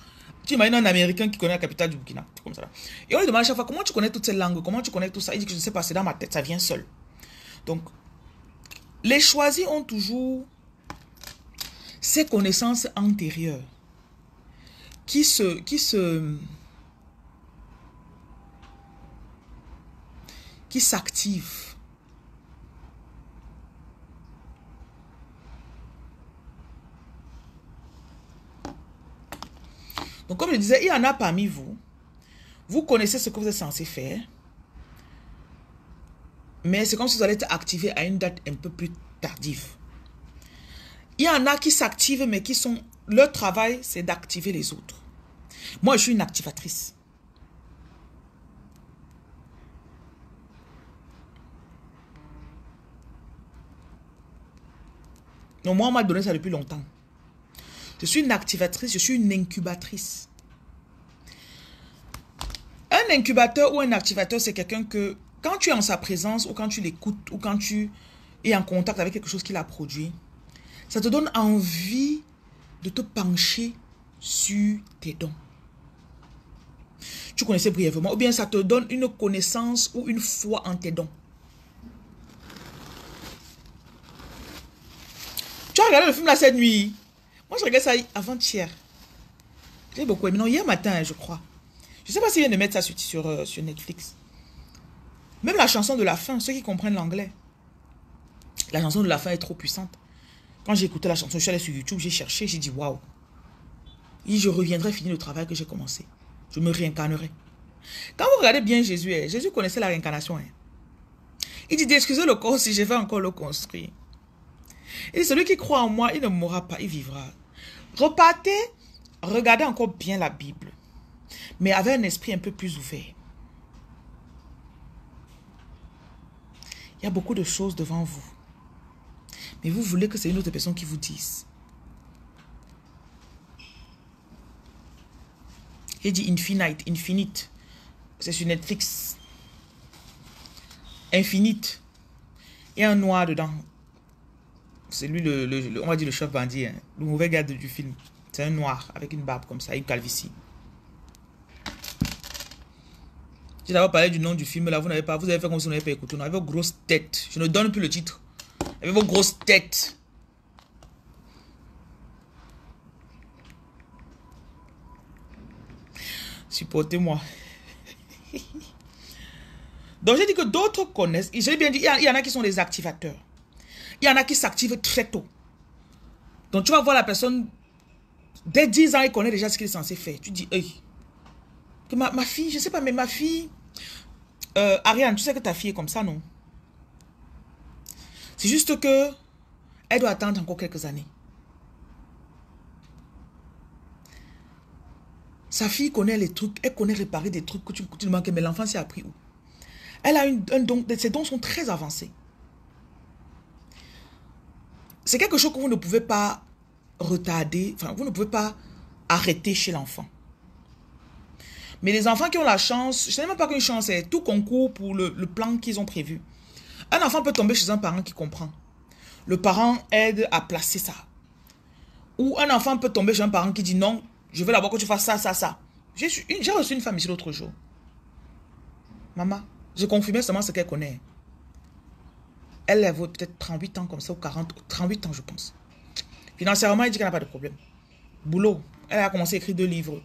Tu imagines un Américain qui connaît la capitale du Burkina, comme ça. Et on lui demande à chaque fois, comment tu connais toutes ces langues, comment tu connais tout ça? Il dit que je ne sais pas, c'est dans ma tête, ça vient seul. Donc, les choisis ont toujours ces connaissances antérieures qui s'activent. Donc, comme je disais, il y en a parmi vous. Vous connaissez ce que vous êtes censé faire. Mais c'est comme si vous allez être activé à une date un peu plus tardive. Il y en a qui s'activent, mais qui sont... Leur travail, c'est d'activer les autres. Moi, je suis une activatrice. Donc, moi, on m'a donné ça depuis longtemps. Je suis une activatrice, je suis une incubatrice. Un incubateur ou un activateur, c'est quelqu'un que, quand tu es en sa présence, ou quand tu l'écoutes, ou quand tu es en contact avec quelque chose qu'il a produit, ça te donne envie de te pencher sur tes dons. Tu connaissais brièvement, ou bien ça te donne une connaissance ou une foi en tes dons. Tu as regardé le film là cette nuit? Moi, je regarde ça avant-hier. J'ai beaucoup aimé. Non, hier matin, je crois. Je ne sais pas s'ils viennent de mettre ça sur Netflix. Même la chanson de la fin, ceux qui comprennent l'anglais. La chanson de la fin est trop puissante. Quand j'ai écouté la chanson, je suis allé sur YouTube, j'ai cherché, j'ai dit waouh. Et je reviendrai finir le travail que j'ai commencé. Je me réincarnerai. Quand vous regardez bien Jésus, Jésus connaissait la réincarnation. Il dit, excusez le corps si je vais encore le construire. Et celui qui croit en moi, il ne mourra pas, il vivra. Repartez, regardez encore bien la Bible, mais avec un esprit un peu plus ouvert. Il y a beaucoup de choses devant vous. Mais vous voulez que c'est une autre personne qui vous dise. Il dit infinite. C'est sur Netflix. Infinite. Il y a un noir dedans. C'est lui, on va dire le chef bandit, hein, le mauvais gars du film. C'est un noir avec une barbe comme ça, une calvitie. J'ai d'abord parlé du nom du film, là, vous avez fait comme si vous n'avez pas écouté. On avait vos grosses têtes. Je ne donne plus le titre. Avec vos grosses têtes. Supportez-moi. Donc, j'ai dit que d'autres connaissent. J'ai bien dit, il y en a qui sont des activateurs. Il y en a qui s'activent très tôt. Donc, tu vas voir la personne, dès 10 ans, il connaît déjà ce qu'il est censé faire. Tu dis, hey, que ma fille, je ne sais pas, mais ma fille, Ariane, tu sais que ta fille est comme ça, non? C'est juste que elle doit attendre encore quelques années. Sa fille connaît les trucs, elle connaît réparer des trucs que tu te manques, mais l'enfant s'est appris où? Elle a un don, ses dons sont très avancés. C'est quelque chose que vous ne pouvez pas retarder, enfin, vous ne pouvez pas arrêter chez l'enfant. Mais les enfants qui ont la chance, je ne sais même pas qu'une chance, c'est tout concours pour le plan qu'ils ont prévu. Un enfant peut tomber chez un parent qui comprend. Le parent aide à placer ça. Ou un enfant peut tomber chez un parent qui dit non, je veux d'abord que tu fasses ça, ça, ça. J'ai reçu une femme ici l'autre jour. Maman, je confirmais seulement ce qu'elle connaît. Elle a peut-être 38 ans comme ça, ou 40, 38 ans je pense. Financièrement, elle dit qu'elle n'a pas de problème. Boulot, elle a commencé à écrire 2 livres.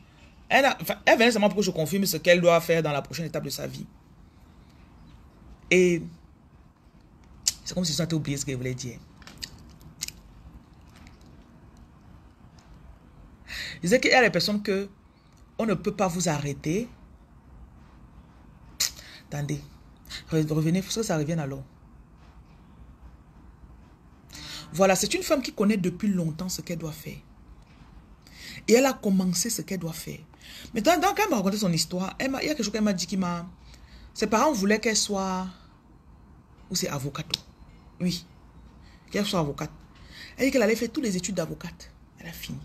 Elle venait seulement pour que je confirme ce qu'elle doit faire dans la prochaine étape de sa vie. Et c'est comme si je s'était oublié ce qu'elle voulait dire. Je disais qu'il y a des personnes que on ne peut pas vous arrêter. Attendez, revenez, il faut que ça revienne alors. Voilà, c'est une femme qui connaît depuis longtemps ce qu'elle doit faire. Et elle a commencé ce qu'elle doit faire. Mais quand elle m'a raconté son histoire, il y a quelque chose qu'elle m'a dit qui m'a... Ses parents voulaient qu'elle soit... Ou c'est avocate. Oui. Qu'elle soit avocate. Elle dit qu'elle allait faire toutes les études d'avocate. Elle a fini.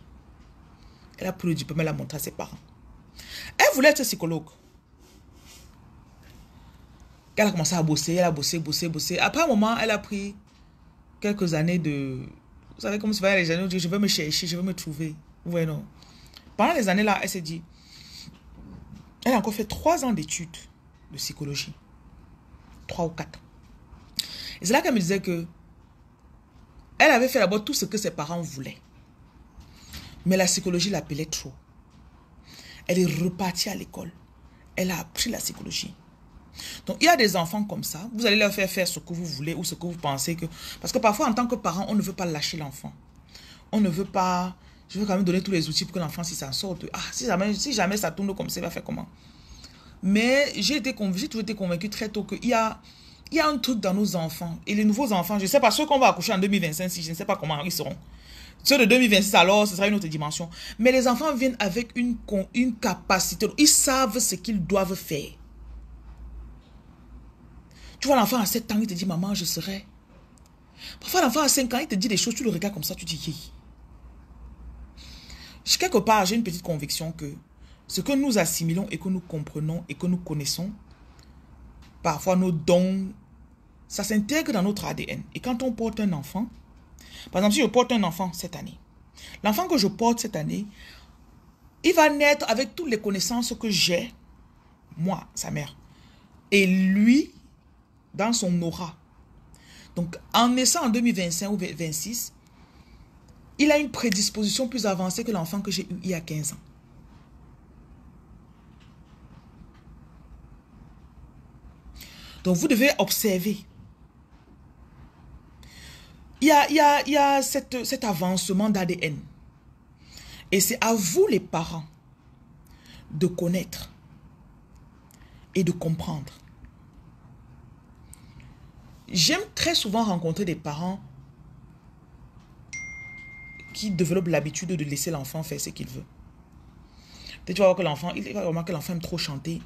Elle a pris le diplôme, elle a montré à ses parents. Elle voulait être psychologue. Elle a commencé à bosser, elle a bossé. Après un moment, elle a pris quelques années de... Vous savez comment c'est fait les années où je veux me chercher, je veux me trouver. Vous voyez, non? Pendant les années là, elle s'est dit... Elle a encore fait 3 ans d'études de psychologie. 3 ou 4. Et c'est là qu'elle me disait que elle avait fait d'abord tout ce que ses parents voulaient. Mais la psychologie l'appelait trop. Elle est repartie à l'école. Elle a appris la psychologie. Donc, il y a des enfants comme ça. Vous allez leur faire ce que vous voulez ou ce que vous pensez que... Parce que parfois, en tant que parent, on ne veut pas lâcher l'enfant. On ne veut pas... Je veux quand même donner tous les outils pour que l'enfant, si ça sorte... Ah, si jamais ça tourne comme ça, il va faire comment? Mais j'ai toujours été convaincu très tôt qu'il y a un truc dans nos enfants. Et les nouveaux enfants, je ne sais pas, ceux qu'on va accoucher en 2025, je ne sais pas comment ils seront. Ceux de 2026, alors, ce sera une autre dimension. Mais les enfants viennent avec une capacité. Ils savent ce qu'ils doivent faire. Tu vois l'enfant à 7 ans, il te dit, maman, je serai. Parfois, l'enfant à 5 ans, il te dit des choses, tu le regardes comme ça, tu dis, hi. Quelque part, j'ai une petite conviction que ce que nous assimilons et que nous comprenons et que nous connaissons, parfois nos dons, ça s'intègre dans notre ADN. Et quand on porte un enfant, par exemple, si je porte un enfant cette année, l'enfant que je porte cette année, il va naître avec toutes les connaissances que j'ai, moi, sa mère, et lui, dans son aura. Donc, en naissant en 2025 ou 2026, il a une prédisposition plus avancée que l'enfant que j'ai eu il y a 15 ans. Donc, vous devez observer. Il y a cet avancement d'ADN. Et c'est à vous, les parents, de connaître et de comprendre. J'aime très souvent rencontrer des parents qui développent l'habitude de laisser l'enfant faire ce qu'il veut. Peut-être tu vas voir que l'enfant, il va remarquer que l'enfant aime trop chanter,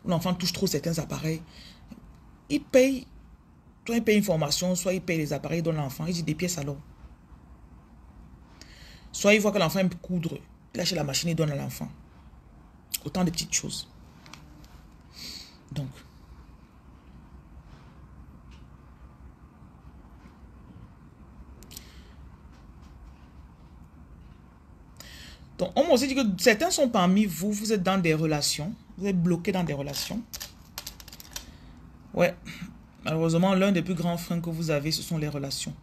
ou l'enfant touche trop certains appareils. Il paye, soit il paye une formation, soit il paye les appareils, il donne l'enfant, il dit des pièces alors. Soit il voit que l'enfant aime coudre, il achète la machine et donne à l'enfant. Autant de petites choses. Donc, on m'a aussi dit que certains sont parmi vous, vous êtes dans des relations, vous êtes bloqués dans des relations. Ouais, malheureusement, l'un des plus grands freins que vous avez, ce sont les relations.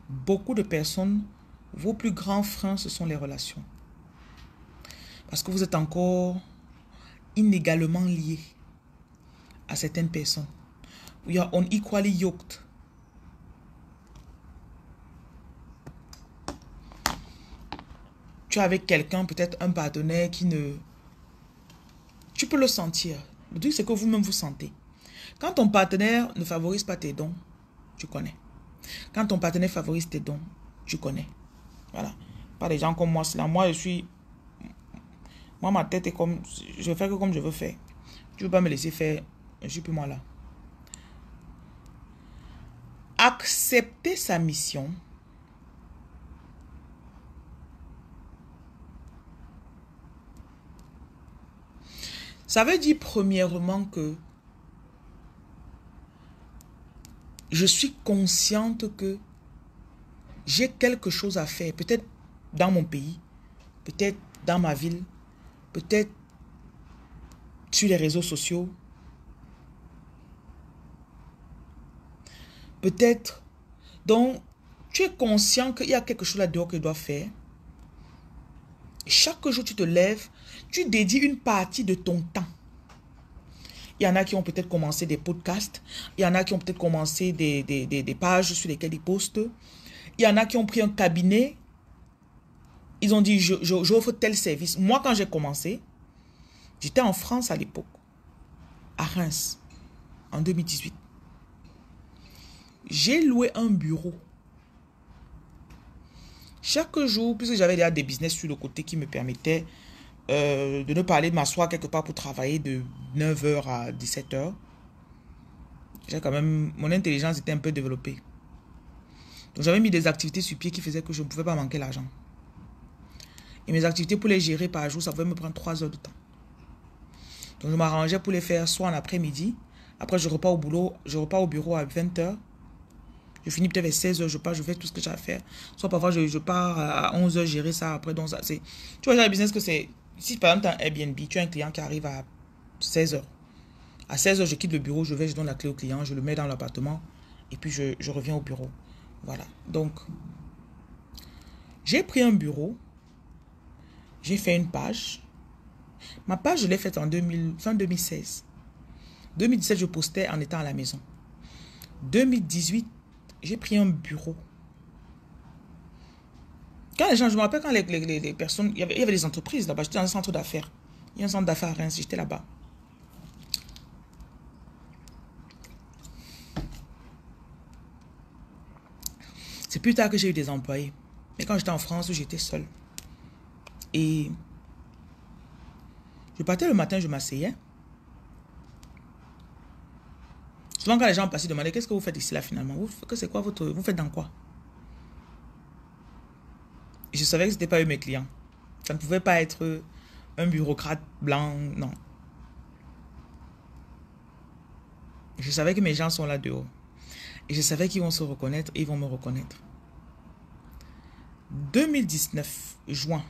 Beaucoup de personnes, vos plus grands freins, ce sont les relations. Parce que vous êtes encore inégalement liés à certaines personnes. We are unequally yoked. Tu es avec quelqu'un, peut-être un partenaire qui ne... Tu peux le sentir. Le truc, c'est que vous-même vous sentez. Quand ton partenaire ne favorise pas tes dons, tu connais. Quand ton partenaire favorise tes dons, tu connais. Voilà. Pas des gens comme moi. Moi, je suis... Moi, ma tête est comme... Je fais que comme je veux faire. Tu ne veux pas me laisser faire. Je suis plus moi là. Accepter sa mission... Ça veut dire premièrement que je suis consciente que j'ai quelque chose à faire. Peut-être dans mon pays, peut-être dans ma ville, peut-être sur les réseaux sociaux. Peut-être. Donc, tu es conscient qu'il y a quelque chose là-dedans que tu dois faire. Chaque jour, tu te lèves, tu dédies une partie de ton temps. Il y en a qui ont peut-être commencé des podcasts. Il y en a qui ont peut-être commencé des pages sur lesquelles ils postent. Il y en a qui ont pris un cabinet. Ils ont dit, j'offre tel service. Moi, quand j'ai commencé, j'étais en France à l'époque, à Reims, en 2018. j'ai loué un bureau. Chaque jour, puisque j'avais déjà des business sur le côté qui me permettaient de ne pas aller m'asseoir quelque part pour travailler de 9 h à 17 h. J'ai quand même, mon intelligence était un peu développée. Donc j'avais mis des activités sur pied qui faisaient que je ne pouvais pas manquer l'argent. Et mes activités pour les gérer par jour, ça pouvait me prendre 3 heures de temps. Donc je m'arrangeais pour les faire soit en après-midi. Après je repars au boulot, je repars au bureau à 20 h. Je finis peut-être vers 16 h, je pars, je fais tout ce que j'ai à faire. Soit parfois je pars à 11 h gérer ça après. Donc ça, c'est, tu vois, j'ai un business que c'est... Si par exemple tu as un Airbnb, tu as un client qui arrive à 16 h. À 16 h, je quitte le bureau, je vais, je donne la clé au client, je le mets dans l'appartement et puis je reviens au bureau. Voilà. Donc, j'ai pris un bureau, j'ai fait une page. Ma page, je l'ai faite en fin 2016. 2017, je postais en étant à la maison. 2018, j'ai pris un bureau. Quand les gens, je me rappelle quand les personnes, il y avait des entreprises là-bas, j'étais dans un centre d'affaires. Il y a un centre d'affaires à Reims, j'étais là-bas. C'est plus tard que j'ai eu des employés. Mais quand j'étais en France, j'étais seule. Et je partais le matin, je m'asseyais. Souvent quand les gens passaient, ils demandaient qu'est-ce que vous faites ici là finalement? C'est quoi vous faites dans quoi? Et je savais que ce n'était pas eux mes clients. Ça ne pouvait pas être un bureaucrate blanc, non. Je savais que mes gens sont là dehors. Et je savais qu'ils vont se reconnaître et ils vont me reconnaître. 2019, juin,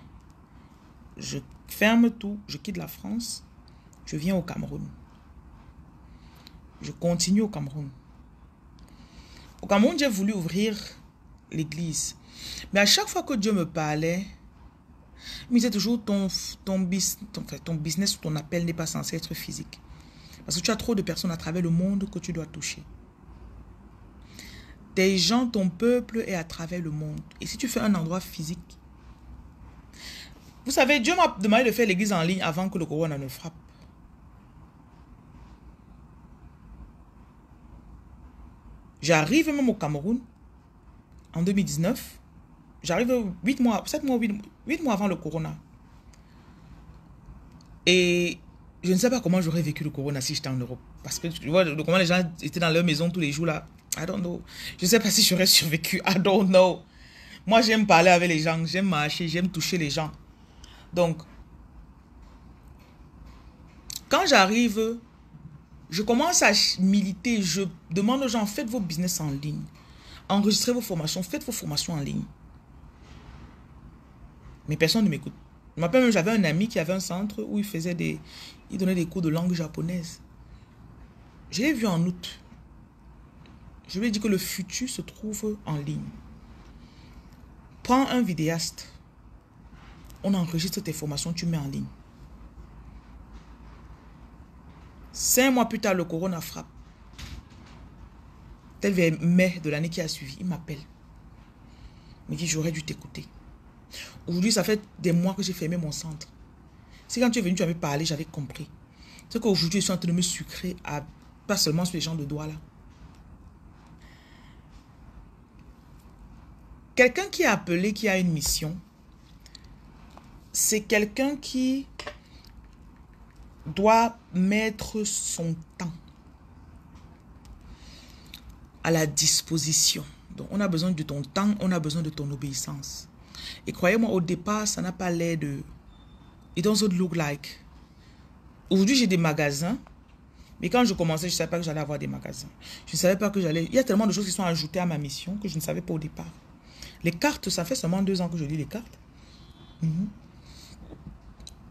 je ferme tout, je quitte la France, je viens au Cameroun. Je continue au Cameroun. Au Cameroun, j'ai voulu ouvrir l'église. Mais à chaque fois que Dieu me parlait, il me disait toujours ton business ou ton appel n'est pas censé être physique. Parce que tu as trop de personnes à travers le monde que tu dois toucher. Tes gens, ton peuple est à travers le monde. Et si tu fais un endroit physique, vous savez, Dieu m'a demandé de faire l'église en ligne avant que le corona ne frappe. J'arrive même au Cameroun en 2019. J'arrive 8 mois avant le corona. Et je ne sais pas comment j'aurais vécu le corona si j'étais en Europe. Parce que tu vois comment les gens étaient dans leur maison tous les jours là. I don't know. Je ne sais pas si j'aurais survécu. I don't know. Moi, j'aime parler avec les gens. J'aime marcher. J'aime toucher les gens. Donc, quand j'arrive, je commence à militer. Je demande aux gens, faites vos business en ligne. Enregistrez vos formations. Faites vos formations en ligne. Mais personne ne m'écoute. Je m'appelle même, j'avais un ami qui avait un centre où il donnait des cours de langue japonaise. Je l'ai vu en août. Je lui ai dit que le futur se trouve en ligne. Prends un vidéaste. On enregistre tes formations, tu mets en ligne. 5 mois plus tard, le corona frappe. Tel vers mai de l'année qui a suivi, il m'appelle. Il me dit, j'aurais dû t'écouter. Aujourd'hui, ça fait des mois que j'ai fermé mon centre. Si quand tu es venu, tu avais parlé, j'avais compris. C'est qu'aujourd'hui, je suis en train de me sucrer à pas seulement sur les gens de doigts là. Quelqu'un qui est appelé, qui a une mission, c'est quelqu'un qui doit mettre son temps à la disposition. Donc, on a besoin de ton temps, on a besoin de ton obéissance. Et croyez-moi, au départ, ça n'a pas l'air de... It doesn't look like. Aujourd'hui, j'ai des magasins. Mais quand je commençais, je ne savais pas que j'allais avoir des magasins. Je ne savais pas que j'allais... Il y a tellement de choses qui sont ajoutées à ma mission que je ne savais pas au départ. Les cartes, ça fait seulement 2 ans que je lis les cartes.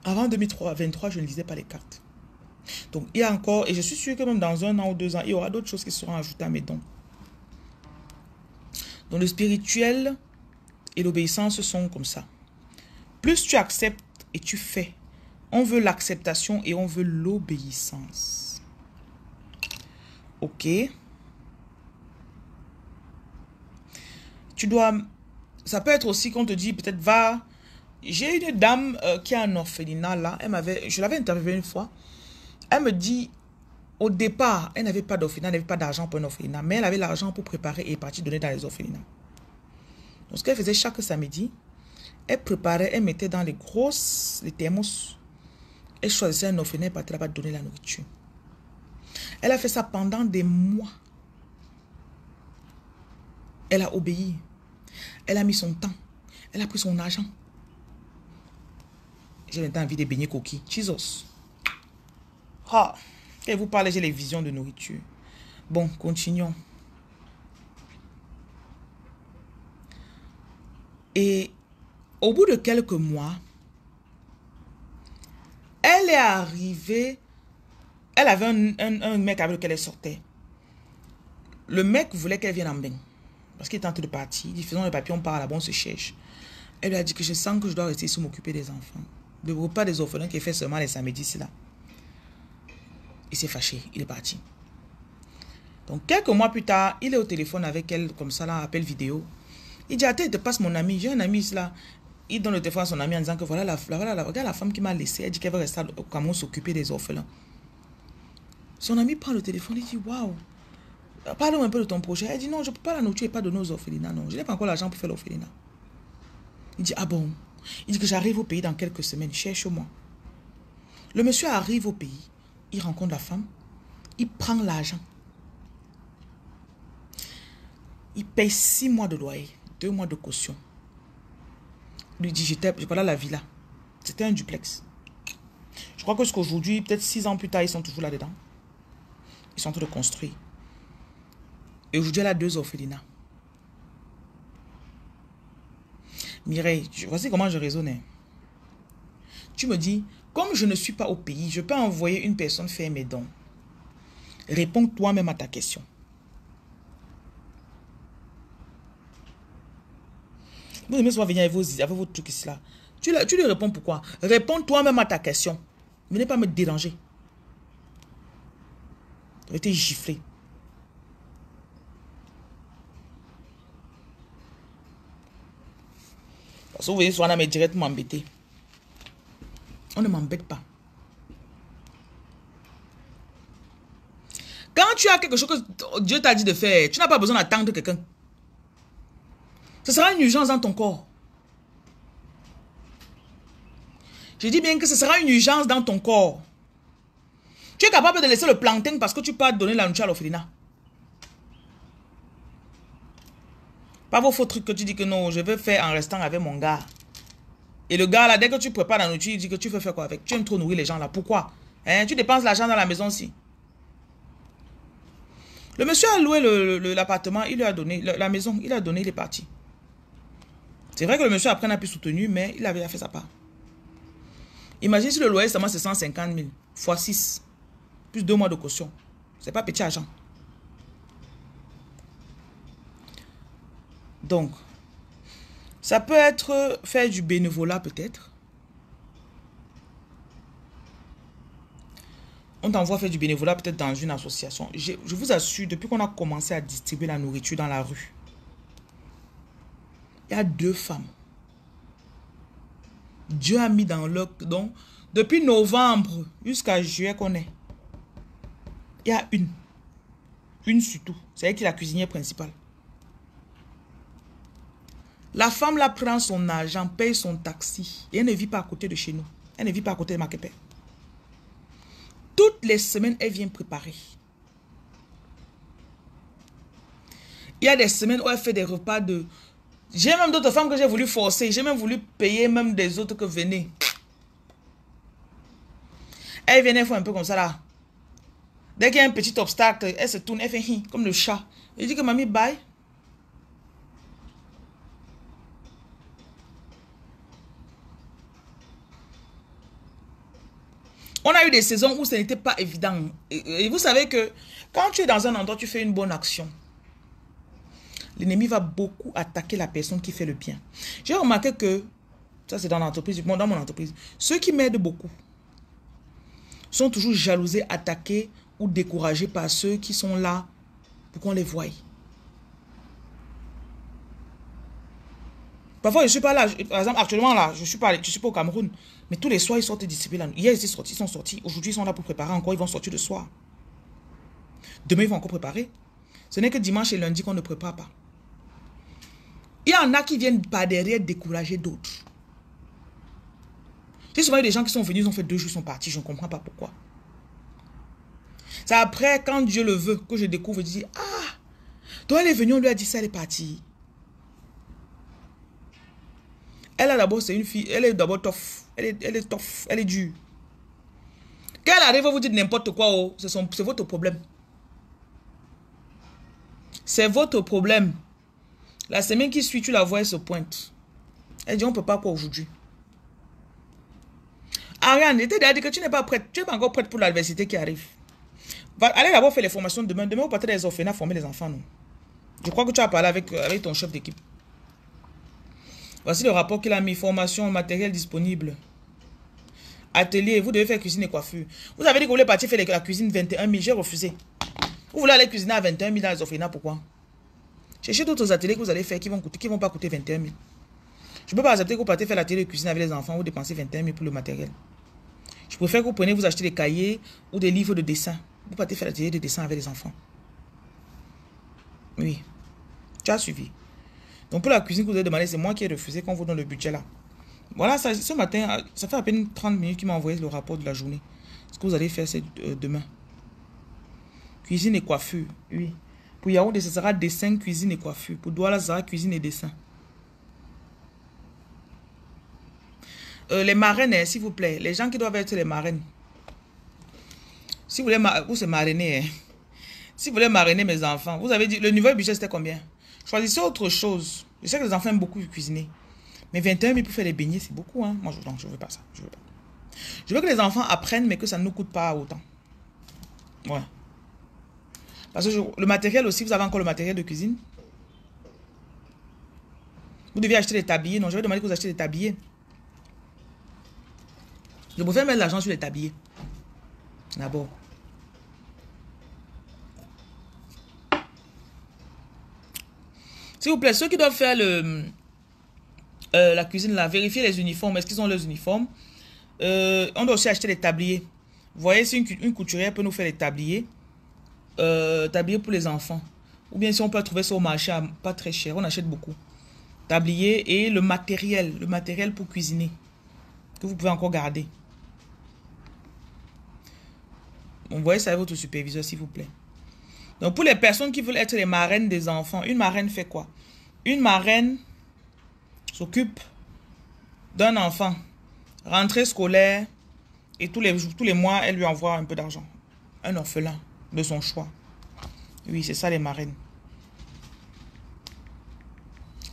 Avant 2023, je ne lisais pas les cartes. Donc, il y a encore... Et je suis sûr que même dans 1 an ou 2 ans, il y aura d'autres choses qui seront ajoutées à mes dons. Donc, le spirituel et l'obéissance sont comme ça. Plus tu acceptes et tu fais, on veut l'acceptation et on veut l'obéissance. Ok. Tu dois... Ça peut être aussi qu'on te dit, peut-être, va... J'ai une dame qui a un orphelinat là. Je l'avais interviewée une fois. Elle me dit, Au départ, elle n'avait pas d'orphelinat, elle n'avait pas d'argent pour un orphelinat, mais elle avait l'argent pour préparer et partir donner dans les orphelinats. Donc, ce qu'elle faisait chaque samedi, elle préparait, elle mettait dans les thermos, elle choisissait un orphelinat et partait là-bas donner la nourriture. Elle a fait ça pendant des mois. Elle a obéi. Elle a mis son temps. Elle a pris son argent. J'ai maintenant envie de baigner coquille. Jesus. Ah, quand vous parlez, j'ai les visions de nourriture. Bon, continuons. Et au bout de quelques mois, elle est arrivée. Elle avait un mec avec lequel elle sortait. Le mec voulait qu'elle vienne en bain. Parce qu'il était en train de partir. Il dit, faisons le papier, on part là-bas, on se cherche. Elle lui a dit que je sens que je dois rester ici m'occuper des enfants. Le repas des orphelins qui est fait seulement les samedis, c'est là. Il s'est fâché, il est parti. Donc, quelques mois plus tard, il est au téléphone avec elle, comme ça, là, appel vidéo. Il dit, attends, il te passe mon ami. J'ai un ami ici, là. Il donne le téléphone à son ami en disant que voilà, regarde la femme qui m'a laissé. Elle dit qu'elle va rester au Cameroun s'occuper des orphelins. Son ami prend le téléphone, il dit, waouh, parle-moi un peu de ton projet. Elle dit, non, je ne peux pas la nourriture et pas donner aux orphelinats. Non, je n'ai pas encore l'argent pour faire l'orphelinat. Il dit, ah bon? Il dit que j'arrive au pays dans quelques semaines, cherche-moi. Le monsieur arrive au pays, il rencontre la femme, il prend l'argent. Il paye 6 mois de loyer, 2 mois de caution. Il lui dit, je parle à la villa. C'était un duplex. Je crois que jusqu'aujourd'hui, peut-être 6 ans plus tard, ils sont toujours là-dedans. Ils sont en train de construire. Et aujourd'hui, elle a 2 orphelinats. Mireille, voici comment je raisonnais. Tu me dis, comme je ne suis pas au pays, je peux envoyer une personne faire mes dons. Réponds toi-même à ta question. Vous aimez souvent venir avec vos trucs ici là. Tu lui réponds pourquoi? Réponds toi-même à ta question. Venez pas me déranger. Tu as été giflé. Parce que vous voyez, souvent, on a direct m'embêter. On ne m'embête pas. Quand tu as quelque chose que Dieu t'a dit de faire, tu n'as pas besoin d'attendre quelqu'un. Ce sera une urgence dans ton corps. Je dis bien que ce sera une urgence dans ton corps. Tu es capable de laisser le plantain parce que tu peux donner la nourriture à l'orphelinat. Pas vos faux trucs que tu dis que non, je veux faire en restant avec mon gars. Et le gars là, dès que tu prépares la nourriture, il dit que tu veux faire quoi avec? Tu aimes trop nourrir les gens là. Pourquoi? Hein? Tu dépenses l'argent dans la maison aussi. Le monsieur a loué l'appartement, il lui a donné la maison, il a donné, il est parti. C'est vrai que le monsieur après n'a plus soutenu, mais il avait fait sa part. Imagine si le loyer seulement c'est 150 000 fois 6, plus 2 mois de caution. C'est pas petit argent. Donc, ça peut être faire du bénévolat peut-être. On t'envoie faire du bénévolat peut-être dans une association. Je vous assure, depuis qu'on a commencé à distribuer la nourriture dans la rue, il y a 2 femmes. Dieu a mis dans leur... Donc, depuis novembre jusqu'à juillet qu'on est, il y a une. Une surtout. C'est elle qui est la cuisinière principale. La femme là prend son argent, paye son taxi. Et elle ne vit pas à côté de chez nous. Elle ne vit pas à côté de Makepe. Toutes les semaines, elle vient préparer. Il y a des semaines où elle fait des repas de... J'ai même d'autres femmes que j'ai voulu forcer. J'ai même voulu payer même des autres que venaient. Elle vient, elle fait un peu comme ça là. Dès qu'il y a un petit obstacle, elle se tourne, elle fait comme le chat. Je dis que mamie, bye. On a eu des saisons où ce n'était pas évident. Et vous savez que quand tu es dans un endroit, tu fais une bonne action. L'ennemi va beaucoup attaquer la personne qui fait le bien. J'ai remarqué que, ça c'est dans l'entreprise, dans mon entreprise, ceux qui m'aident beaucoup sont toujours jalousés, attaqués ou découragés par ceux qui sont là pour qu'on les voie. Parfois, je ne suis pas là. Par exemple, actuellement, là, je ne suis pas au Cameroun. Mais tous les soirs, ils sortent distribuer la... Hier, ils sont sortis. Aujourd'hui, ils sont là pour préparer encore. Ils vont sortir le soir. Demain, ils vont encore préparer. Ce n'est que dimanche et lundi qu'on ne prépare pas. Il y en a qui viennent par derrière décourager d'autres. J'ai souvent eu des gens qui sont venus, ils ont fait 2 jours, ils sont partis. Je ne comprends pas pourquoi. C'est après, quand Dieu le veut, que je découvre, je dis, ah, donc elle est venue, on lui a dit ça, elle est partie. Elle a d'abord, c'est une fille, elle est d'abord tough. Elle est tough, elle est dure. Quand elle arrive, vous dites n'importe quoi, oh, c'est votre problème. C'est votre problème. La semaine qui suit, tu la vois, elle se pointe. Elle dit, on ne peut pas quoi aujourd'hui. Ariane, je t'ai dit que tu n'es pas prête. Tu n'es pas encore prête pour l'adversité qui arrive. Allez d'abord faire les formations demain. Demain, vous partez des orphelins former les enfants. Non? Je crois que tu as parlé avec ton chef d'équipe. Voici le rapport qu'il a mis. Formation, matériel disponible. Atelier, vous devez faire cuisine et coiffure. Vous avez dit que vous voulez partir faire la cuisine 21 000. J'ai refusé. Vous voulez aller cuisiner à 21 000 dans les orphelins. Pourquoi? Cherchez d'autres ateliers que vous allez faire qui vont pas coûter 21 000. Je ne peux pas accepter que vous partez faire l'atelier de cuisine avec les enfants. Vous dépensez 21 000 pour le matériel. Je préfère que vous preniez, vous achetez des cahiers ou des livres de dessin. Vous partez faire l'atelier de dessin avec les enfants. Oui. Tu as suivi. Donc pour la cuisine que vous avez demandé, c'est moi qui ai refusé qu'on vous donne le budget là. Voilà, ce matin, ça fait à peine 30 minutes qu'il m'a envoyé le rapport de la journée. Ce que vous allez faire, c'est demain. Cuisine et coiffure, oui. Pour Yaoundé, ce sera dessin, cuisine et coiffure. Pour Douala, ce sera cuisine et dessin. Les marraines, s'il vous plaît. Les gens qui doivent être les marraines. Si vous voulez vous marrainer, hein. Si vous voulez marrainer mes enfants, vous avez dit, le niveau budget c'était combien? Choisissez autre chose. Je sais que les enfants aiment beaucoup cuisiner. Mais 21 000 pour faire les beignets, c'est beaucoup. Hein. Moi, je ne veux pas ça. Je veux pas. Je veux que les enfants apprennent, mais que ça ne nous coûte pas autant. Voilà. Parce que le matériel aussi, vous avez encore le matériel de cuisine. Vous devez acheter des tabliers. Non, je vais demander que vous achetez des tabliers. Je préfère mettre l'argent sur les tabliers. D'abord. S'il vous plaît, ceux qui doivent faire la cuisine, là, vérifiez les uniformes. Est-ce qu'ils ont leurs uniformes? On doit aussi acheter des tabliers. Vous voyez, si une couturière peut nous faire les tabliers. Tablier pour les enfants. Ou bien si on peut trouver ça au marché à pas très cher, on achète beaucoup. Tablier et le matériel pour cuisiner que vous pouvez encore garder. Vous voyez ça avec votre superviseur s'il vous plaît. Donc pour les personnes qui veulent être les marraines des enfants, une marraine fait quoi? Une marraine s'occupe d'un enfant, rentrée scolaire et tous les mois elle lui envoie un peu d'argent. Un orphelin de son choix. Oui, c'est ça les marraines.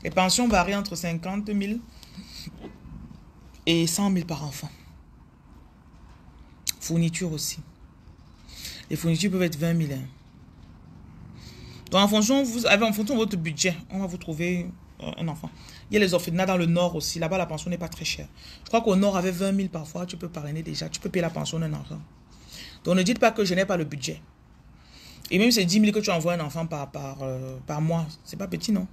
Les pensions varient entre 50 000 et 100 000 par enfant. Fourniture aussi. Les fournitures peuvent être 20 000. Hein. Donc en fonction de votre budget, on va vous trouver un enfant. Il y a les orphelinats dans le nord aussi. Là-bas, la pension n'est pas très chère. Je crois qu'au nord, avec 20 000 parfois, tu peux parrainer déjà. Tu peux payer la pension d'un enfant. Donc ne dites pas que je n'ai pas le budget. Et même c'est 10 000 que tu envoies un enfant par mois. C'est pas petit, non?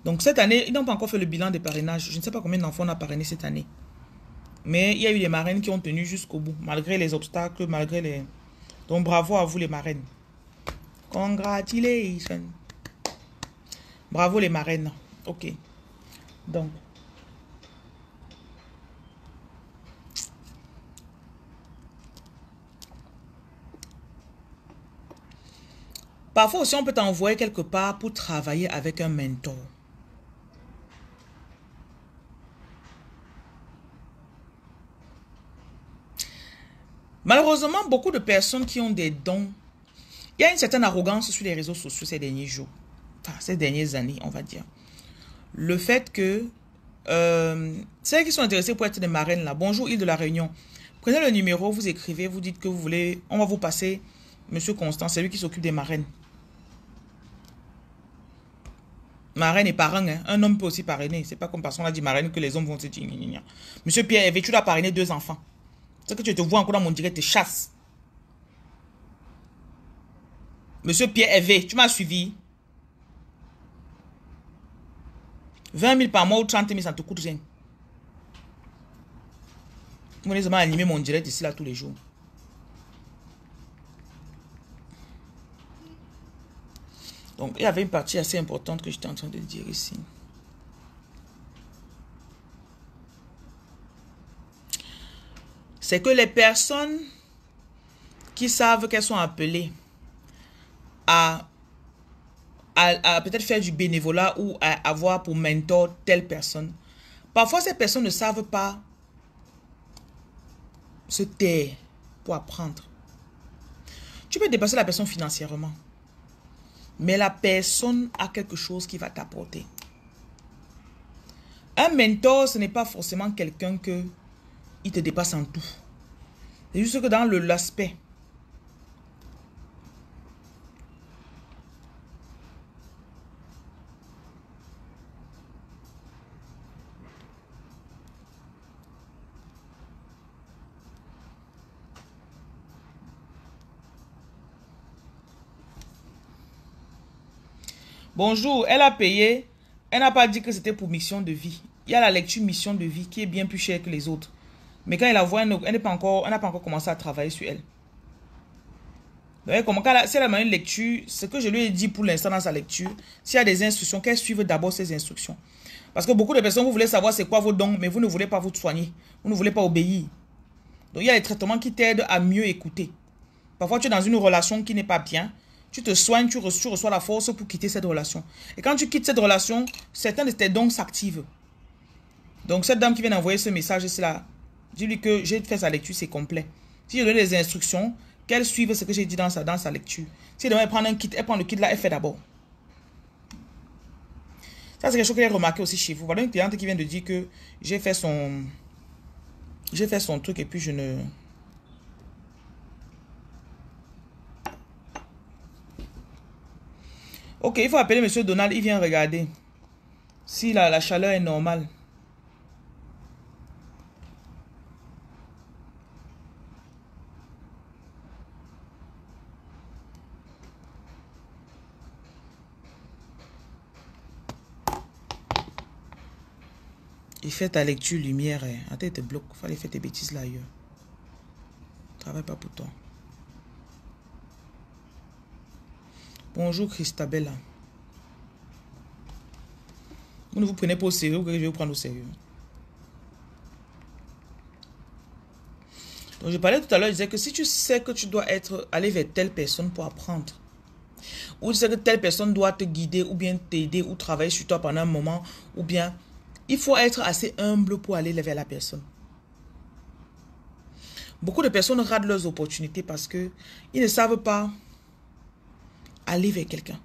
Donc cette année, ils n'ont pas encore fait le bilan des parrainages. Je ne sais pas combien d'enfants on a parrainé cette année. Mais il y a eu des marraines qui ont tenu jusqu'au bout. Malgré les obstacles, malgré les... Donc bravo à vous les marraines. Congratulations. Bravo les marraines. Ok. Donc. Parfois aussi, on peut t'envoyer quelque part pour travailler avec un mentor. Malheureusement, beaucoup de personnes qui ont des dons, il y a une certaine arrogance sur les réseaux sociaux ces derniers jours. Enfin, ces dernières années, on va dire. Le fait que celles qui sont intéressées pour être des marraines là, bonjour Île de la Réunion, prenez le numéro, vous écrivez, vous dites que vous voulez, on va vous passer Monsieur Constant, c'est lui qui s'occupe des marraines. Marraine et parrain, hein. Un homme peut aussi parrainer. C'est pas comme parce qu'on a dit marraine que les hommes vont se dire gna, gna, gna. Monsieur Pierre Hervé, tu dois parrainer 2 enfants. C'est que tu te vois encore dans mon direct, te chasse. Monsieur Pierre Hervé, tu m'as suivi. 20 000 par mois ou 30 000, ça te coûte rien. Vous venez seulement animer mon direct ici là tous les jours. Donc, il y avait une partie assez importante que j'étais en train de dire ici. C'est que les personnes qui savent qu'elles sont appelées à peut-être faire du bénévolat ou à avoir pour mentor telle personne, parfois ces personnes ne savent pas se taire pour apprendre. Tu peux dépasser la personne financièrement, mais la personne a quelque chose qui va t'apporter. Un mentor, ce n'est pas forcément quelqu'un il te dépasse en tout. C'est juste que dans l'aspect. Bonjour, elle a payé. Elle n'a pas dit que c'était pour mission de vie. Il y a la lecture mission de vie qui est bien plus chère que les autres. Mais quand elle la voit, elle n'a pas encore commencé à travailler sur elle. Donc, si elle a une lecture, ce que je lui ai dit pour l'instant dans sa lecture, s'il y a des instructions, qu'elle suive d'abord ces instructions. Parce que beaucoup de personnes, vous voulez savoir c'est quoi vos dons, mais vous ne voulez pas vous soigner. Vous ne voulez pas obéir. Donc, il y a les traitements qui t'aident à mieux écouter. Parfois, tu es dans une relation qui n'est pas bien. Tu te soignes, tu reçois la force pour quitter cette relation. Et quand tu quittes cette relation, certains de tes dons s'activent. Donc, cette dame qui vient d'envoyer ce message, c'est là. Dis-lui que j'ai fait sa lecture, c'est complet. Si je donne des instructions, qu'elle suive ce que j'ai dit dans sa lecture. Si elle doit prendre un kit, elle prend le kit là, elle fait d'abord. Ça, c'est quelque chose qu'elle a remarqué aussi chez vous. Voilà une cliente qui vient de dire que j'ai fait son truc et puis je ne... Ok, il faut appeler M. Donald, il vient regarder si la chaleur est normale. Il fait ta lecture lumière. Attends, il te bloque. Il fallait faire tes bêtises là ailleurs. Travaille pas pour toi. Bonjour Christabella. Vous ne vous prenez pas au sérieux ou que je vais vous prendre au sérieux? Donc je parlais tout à l'heure, je disais que si tu sais que tu dois aller vers telle personne pour apprendre, ou tu sais que telle personne doit te guider ou bien t'aider ou travailler sur toi pendant un moment, ou bien il faut être assez humble pour aller vers la personne. Beaucoup de personnes ratent leurs opportunités parce que ils ne savent pas aller vers quelqu'un.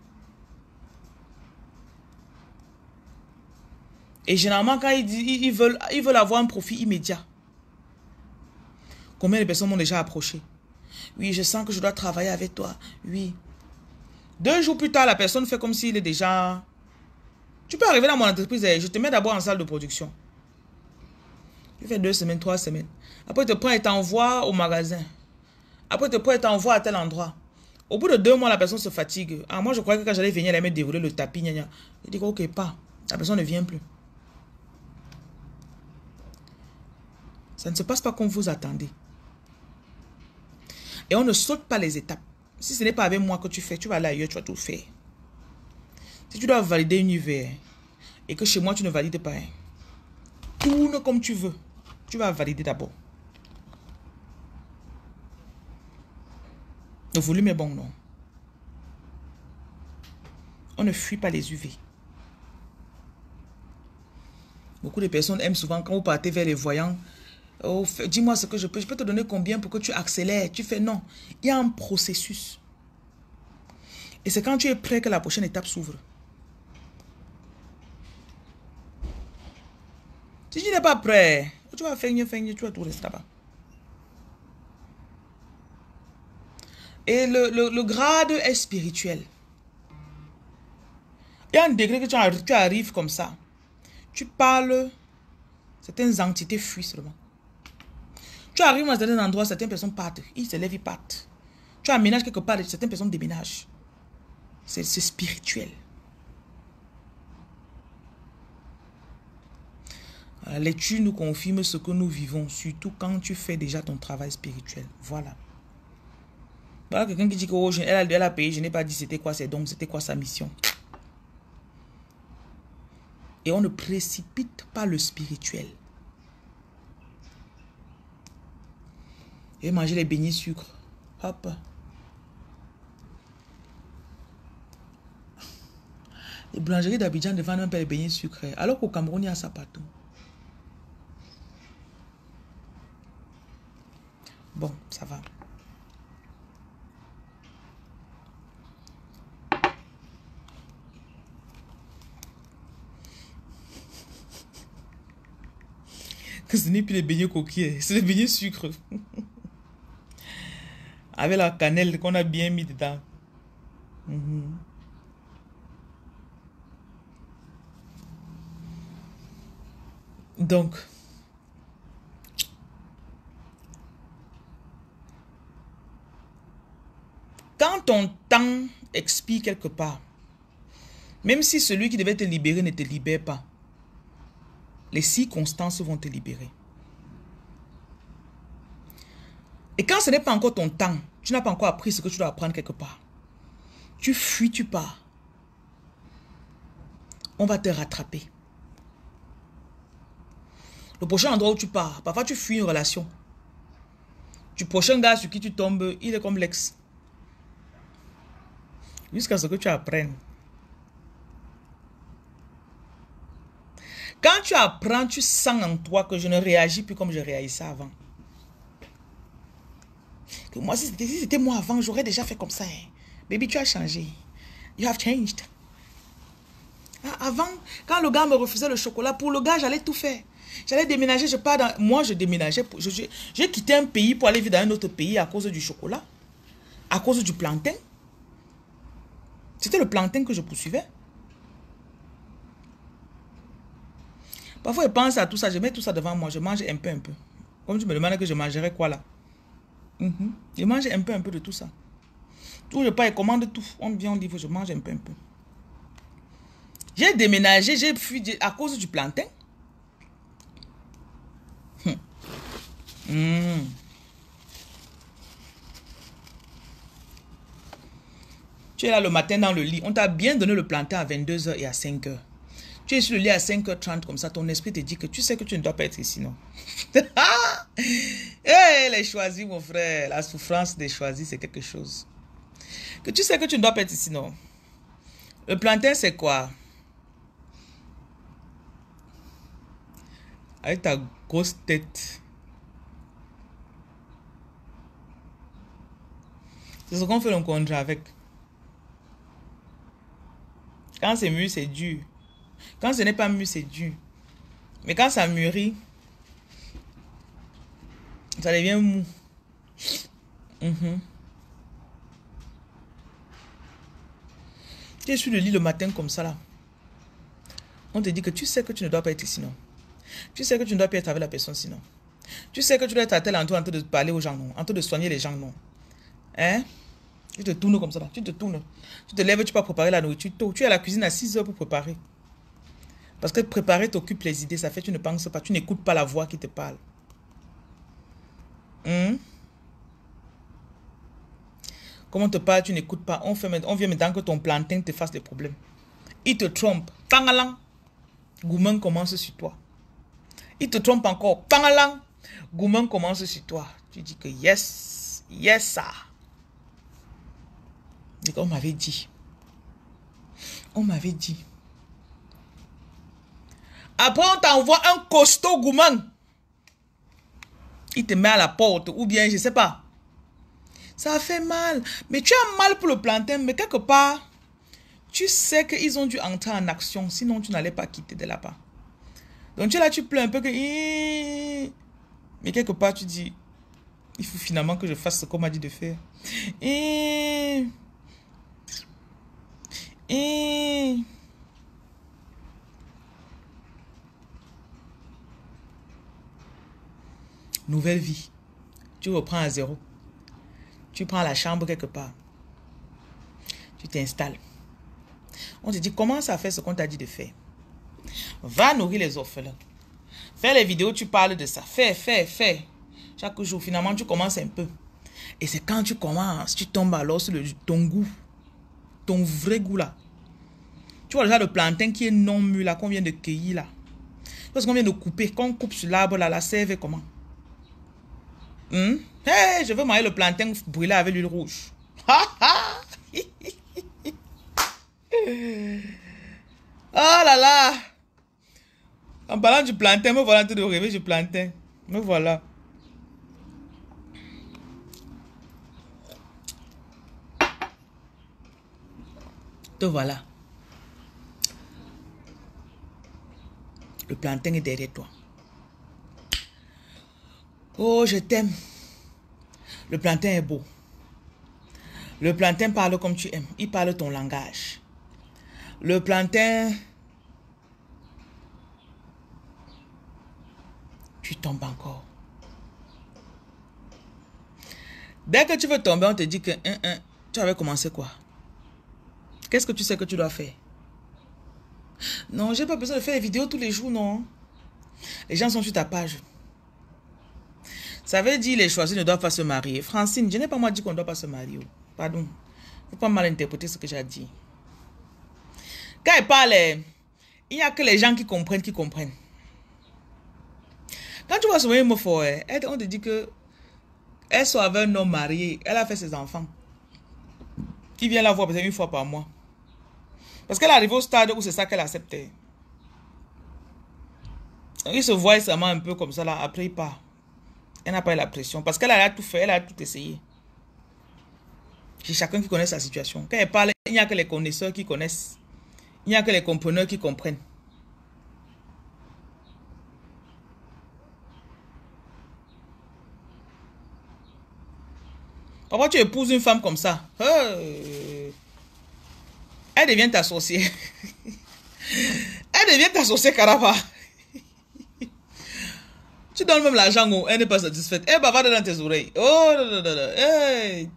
Et généralement, quand ils veulent avoir un profit immédiat. Combien de personnes m'ont déjà approché? Oui, je sens que je dois travailler avec toi. Oui. 2 jours plus tard, la personne fait comme s'il est déjà... Tu peux arriver dans mon entreprise et je te mets d'abord en salle de production. Tu fais 2 semaines, 3 semaines. Après, tu te prends et t'envoies au magasin. Après, tu te prends et t'envoies à tel endroit. Au bout de 2 mois, la personne se fatigue. Ah, moi, je croyais que quand j'allais venir, elle allait me dérouler le tapis. Gna gna. Je dis, ok, pas. La personne ne vient plus. Ça ne se passe pas comme vous attendez. Et on ne saute pas les étapes. Si ce n'est pas avec moi que tu fais, tu vas aller ailleurs, tu vas tout faire. Si tu dois valider une UVR et que chez moi, tu ne valides pas, tourne comme tu veux. Tu vas valider d'abord. Le volume est bon, non? On ne fuit pas les UV. Beaucoup de personnes aiment souvent quand vous partez vers les voyants. Oh, dis-moi ce que je peux te donner combien pour que tu accélères. Tu fais non. Il y a un processus. Et c'est quand tu es prêt que la prochaine étape s'ouvre. Si tu n'es pas prêt, tu vas faire, tu vas tout rester là-bas. Et le grade est spirituel. Il y a un degré que tu arrives comme ça. Tu parles, certaines entités fuient seulement. Tu arrives dans certains endroits, certaines personnes partent. Ils se lèvent, ils partent. Tu aménages quelque part, certaines personnes déménagent. C'est spirituel. La lecture nous confirme ce que nous vivons, surtout quand tu fais déjà ton travail spirituel. Voilà. Voilà quelqu'un qui dit que oh, elle a payé, je n'ai pas dit c'était quoi ses dons, c'était quoi sa mission. Et on ne précipite pas le spirituel. Et manger les beignets sucre. Hop. Les boulangeries d'Abidjan ne vendent même pas les beignets sucrés. Alors qu'au Cameroun, il y a ça partout. Bon, ça va. Que ce n'est plus les beignets coquillés, c'est les beignets sucre. Avec la cannelle qu'on a bien mis dedans. Donc, quand ton temps expire quelque part, même si celui qui devait te libérer ne te libère pas, les circonstances vont te libérer. Et quand ce n'est pas encore ton temps, tu n'as pas encore appris ce que tu dois apprendre quelque part. Tu fuis, tu pars. On va te rattraper. Le prochain endroit où tu pars, parfois tu fuis une relation. Du prochain gars sur qui tu tombes, il est comme l'ex. Jusqu'à ce que tu apprennes. Quand tu apprends, tu sens en toi que je ne réagis plus comme je réagissais avant. Que moi, si c'était moi avant, j'aurais déjà fait comme ça. Hein. Baby, tu as changé. You have changed. Avant, quand le gars me refusait le chocolat, pour le gars, j'allais tout faire. J'allais déménager, je pars dans... Moi, je déménageais. J'ai quitté un pays pour aller vivre dans un autre pays à cause du chocolat. À cause du plantain. C'était le plantain que je poursuivais. Parfois, je pense à tout ça. Je mets tout ça devant moi. Je mange un peu. Comme tu me demandes que je mangerais quoi là. Je mange un peu de tout ça. Tout, je pars et commande tout. On vient, on livre, je mange un peu. J'ai déménagé, j'ai fui à cause du plantain. Tu es là le matin dans le lit. On t'a bien donné le plantain à 22h et à 5h. Tu es sur le lit à 5h30 comme ça. Ton esprit te dit que tu sais que tu ne dois pas être ici, non? Hey, les choisis, mon frère. La souffrance des choisis, c'est quelque chose. Que tu sais que tu ne dois pas être ici, non? Le plantain, c'est quoi? Avec ta grosse tête. C'est ce qu'on fait le contrat avec. Quand c'est mûr, c'est dur. Quand ce n'est pas mûr, c'est dur. Mais quand ça mûrit, ça devient mou. Tu es sur le lit le matin comme ça là. On te dit que tu sais que tu ne dois pas être ici, non. Tu sais que tu ne dois pas être avec la personne sinon. Tu sais que tu dois être à tel endroit en train de parler aux gens, non. En train de soigner les gens, non. Hein? Tu te tournes comme ça là. Tu te tournes. Tu te lèves, tu peux préparer la nourriture tôt. Tu es à la cuisine à 6h pour préparer. Parce que préparer t'occupe les idées. Ça fait que tu ne penses pas. Tu n'écoutes pas la voix qui te parle. Comment on te parle, tu n'écoutes pas. On vient maintenant que ton plantain te fasse des problèmes. Il te trompe. Pangalang. Goumen commence sur toi. Il te trompe encore. Pangalang. Goumen commence sur toi. Tu dis que yes. Yes, ça. On m'avait dit. On m'avait dit. Après, on t'envoie un costaud Goumen. Il te met à la porte. Ou bien, je ne sais pas. Ça fait mal. Mais tu as mal pour le plantain. Mais quelque part, tu sais qu'ils ont dû entrer en action. Sinon, tu n'allais pas quitter de là-bas. Donc, tu es là, tu pleures un peu que... Mais quelque part, tu dis... Il faut finalement que je fasse ce qu'on m'a dit de faire. Nouvelle vie. Tu reprends à zéro. Tu prends la chambre quelque part. Tu t'installes. On te dit, commence à faire ce qu'on t'a dit de faire. Va nourrir les orphelins. Fais les vidéos, tu parles de ça. Fais. Chaque jour, finalement, tu commences un peu. Et c'est quand tu commences, tu tombes alors sur ton goût. Ton vrai goût là. Tu vois déjà le plantain qui est non mûr là, qu'on vient de cueillir là. Parce qu'on vient de couper. Quand on coupe sur l'arbre là, la sève est comment? Hey, je veux manger le plantain brûlé avec l'huile rouge. Oh là là. En parlant du plantain, me voilà en train de rêver du plantain. Me voilà. Te voilà. Le plantain est derrière toi. Oh, je t'aime. Le plantain est beau. Le plantain parle comme tu aimes. Il parle ton langage. Le plantain... Tu tombes encore. Dès que tu veux tomber, on te dit que tu avais commencé quoi? Qu'est-ce que tu sais que tu dois faire? Non, j'ai pas besoin de faire des vidéos tous les jours, non. Les gens sont sur ta page. Ça veut dire les choisis ne doivent pas se marier. Francine, je n'ai pas moi dit qu'on ne doit pas se marier. Pardon. Il ne faut pas mal interpréter ce que j'ai dit. Quand elle parle, il n'y a que les gens qui comprennent, Quand tu vois ce même mot fort, on te dit que elle soit avec un homme marié, elle a fait ses enfants. Qui vient la voir peut-être une fois par mois. Parce qu'elle arrive au stade où c'est ça qu'elle acceptait. Il se voit seulement un peu comme ça là, après il part. Elle n'a pas eu la pression. Parce qu'elle a tout fait, elle a tout essayé. C'est chacun qui connaît sa situation. Quand elle parle, il n'y a que les connaisseurs qui connaissent. Il n'y a que les compreneurs qui comprennent. Pourquoi tu épouses une femme comme ça? Elle devient ta sorcière. Elle devient ta sorcière, Caraba. Tu donnes même l'argent, elle n'est pas satisfaite. Elle bavarde dans tes oreilles. Oh, hey.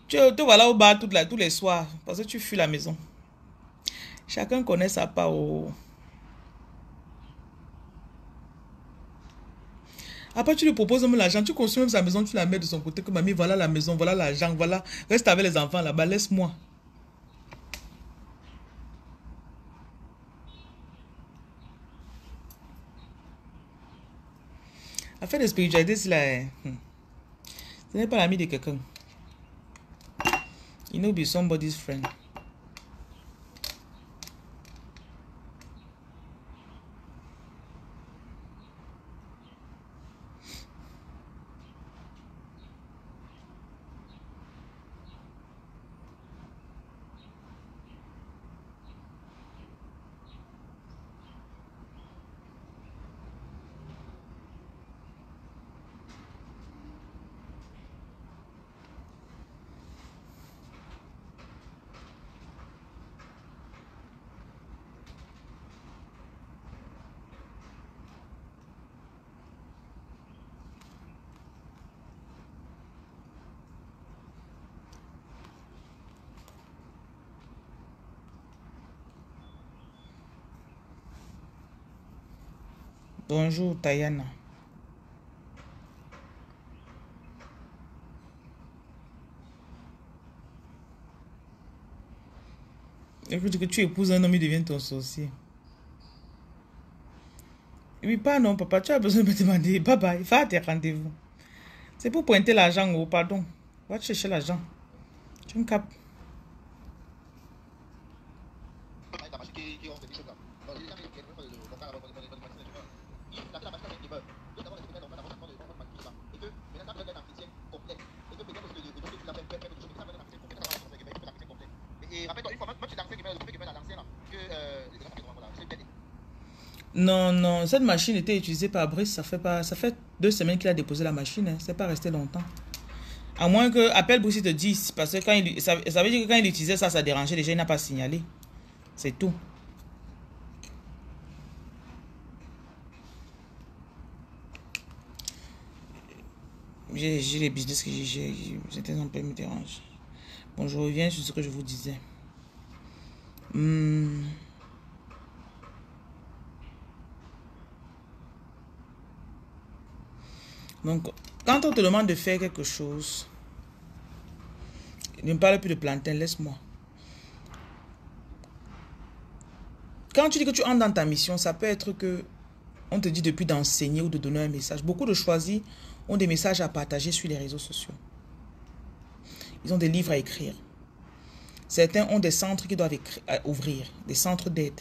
Tu te voilà au bar tous les soirs parce que tu fuis la maison. Chacun connaît sa part. Oh. Après, tu lui proposes même l'argent. Tu construis même sa maison, tu la mets de son côté. Que mamie, voilà la maison, voilà l'argent, voilà. Reste avec les enfants là-bas, laisse-moi. Affaire de spiritualité, c'est là. Ce n'est pas l'ami de quelqu'un. You know, be somebody's friend. Bonjour, Tayana. Écoute, que tu épouses un homme, il devient ton sorcier. Oui, pas non, papa, tu as besoin de me demander. Bye bye, va à tes rendez-vous. C'est pour pointer l'argent, oh, pardon. Va te chercher l'argent. Tu me capes. Non, non, cette machine était utilisée par Brice, ça fait 2 semaines qu'il a déposé la machine, hein. C'est pas resté longtemps. À moins que, appelle Brice, il te dise, parce que quand ça veut dire que quand il utilisait ça, ça dérangeait déjà, il n'a pas signalé. C'est tout. J'ai les business que j'ai, c'était un peu me dérange. Bon, je reviens sur ce que je vous disais. Donc, Quand on te demande de faire quelque chose, ne me parle plus de plantain, laisse-moi. Quand tu dis que tu entres dans ta mission, ça peut être que on te dit depuis d'enseigner ou de donner un message. Beaucoup de choisis ont des messages à partager sur les réseaux sociaux. Ils ont des livres à écrire. Certains ont des centres qui doivent ouvrir, des centres d'aide.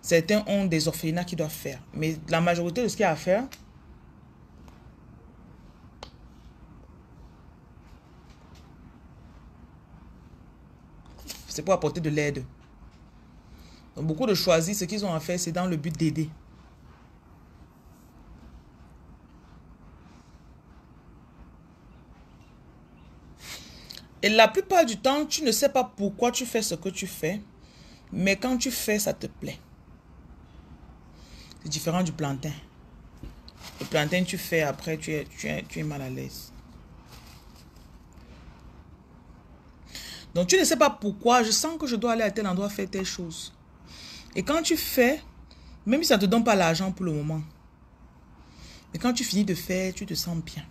Certains ont des orphelinats qu'ils doivent faire. Mais la majorité de ce qu'il y a à faire, c'est pour apporter de l'aide. Donc beaucoup de choisis, ce qu'ils ont à faire, c'est dans le but d'aider. Et la plupart du temps, tu ne sais pas pourquoi tu fais ce que tu fais, mais quand tu fais, ça te plaît. C'est différent du plantain. Le plantain, tu fais, après, tu es mal à l'aise. Donc, tu ne sais pas pourquoi. Je sens que je dois aller à tel endroit faire telle chose. Et quand tu fais, même si ça ne te donne pas l'argent pour le moment, mais quand tu finis de faire, tu te sens bien.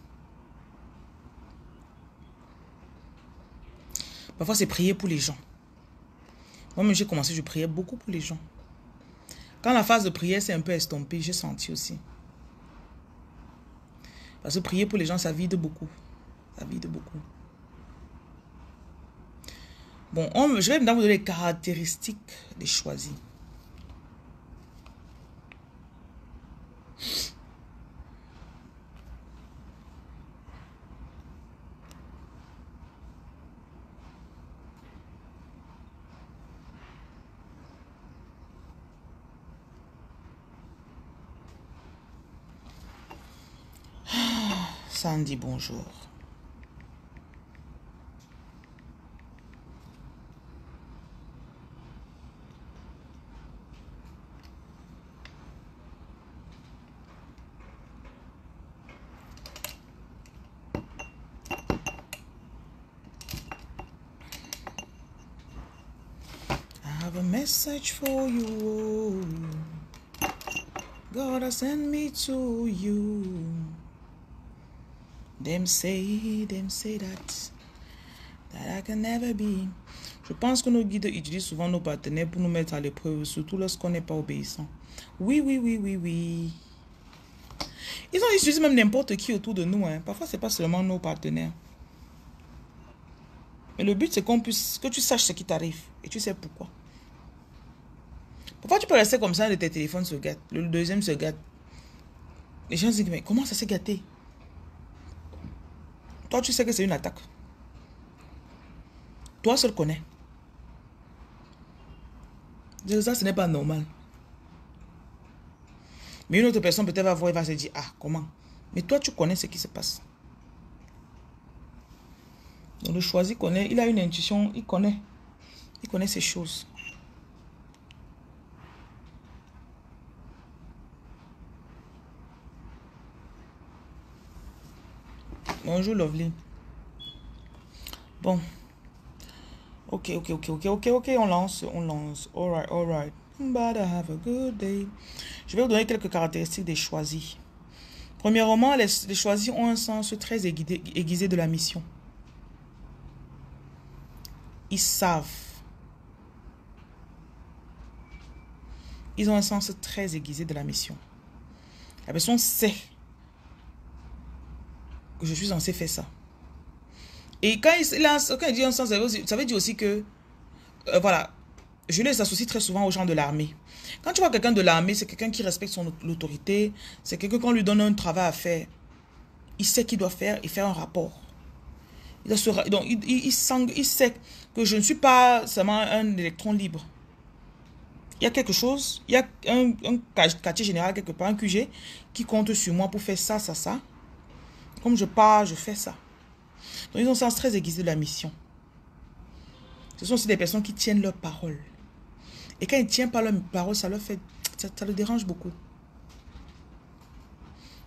Parfois, c'est prier pour les gens. Moi-même, j'ai commencé, je priais beaucoup pour les gens. Quand la phase de prière s'est un peu estompée, j'ai senti aussi. Parce que prier pour les gens, ça vide beaucoup. Ça vide beaucoup. Bon, je vais maintenant vous donner les caractéristiques des choisis. Sandy, bonjour. I have a message for you. God has sent me to you. Them say that I can never be. Je pense que nos guides utilisent souvent nos partenaires pour nous mettre à l'épreuve, surtout lorsqu'on n'est pas obéissant. Oui. Ils ont utilisé même n'importe qui autour de nous. Hein. Parfois, c'est pas seulement nos partenaires. Mais le but, c'est que tu saches ce qui t'arrive et tu sais pourquoi. Parfois, tu peux rester comme ça, un de tes téléphones se gâte, le deuxième se gâte. Les gens se disent, mais comment ça s'est gâté? Toi, tu sais que c'est une attaque. Toi seul connais. Ça, ce n'est pas normal. Mais une autre personne peut-être va voir et va se dire, ah, comment? Mais toi, tu connais ce qui se passe. Donc, le choisi connaît, il a une intuition, il connaît ces choses. Bonjour, Lovely. Bon. Ok, on lance. Alright. But I have a good day. Je vais vous donner quelques caractéristiques des choisis. Premièrement, les choisis ont un sens très aiguisé de la mission. Ils savent. Ils ont un sens très aiguisé de la mission. La personne sait que je suis censé faire ça. Et quand il dit un sens, ça veut dire aussi que, voilà, je les associe très souvent aux gens de l'armée. Quand tu vois quelqu'un de l'armée, c'est quelqu'un qui respecte l'autorité, c'est quelqu'un qu'on lui donne un travail à faire. Il sait qu'il doit faire et faire un rapport. Donc, il sait que je ne suis pas seulement un électron libre. Il y a quelque chose, il y a un quartier général quelque part, un QG, qui compte sur moi pour faire ça. Comme je pars, je fais ça. Donc, ils ont un sens très aiguisé de la mission. Ce sont aussi des personnes qui tiennent leur parole. Et quand ils ne tiennent pas leur parole, ça le dérange beaucoup.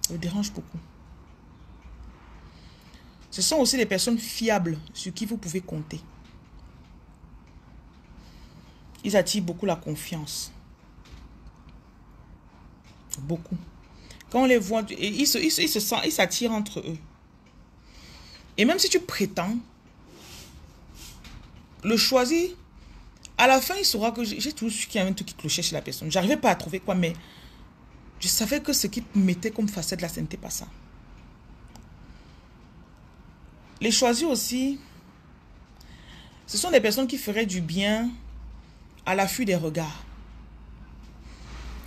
Ça le dérange beaucoup. Ce sont aussi des personnes fiables sur qui vous pouvez compter. Ils attirent beaucoup la confiance. Beaucoup. Quand on les voit, et ils s'attirent entre eux. Et même si tu prétends, le choisi, à la fin, il saura que j'ai toujours su qu'il y avait un truc qui clochait chez la personne. J'arrivais pas à trouver quoi, mais je savais que ce qui me mettait comme facette là, ce n'était pas ça. Les choisis aussi, ce sont des personnes qui feraient du bien à l'affût des regards.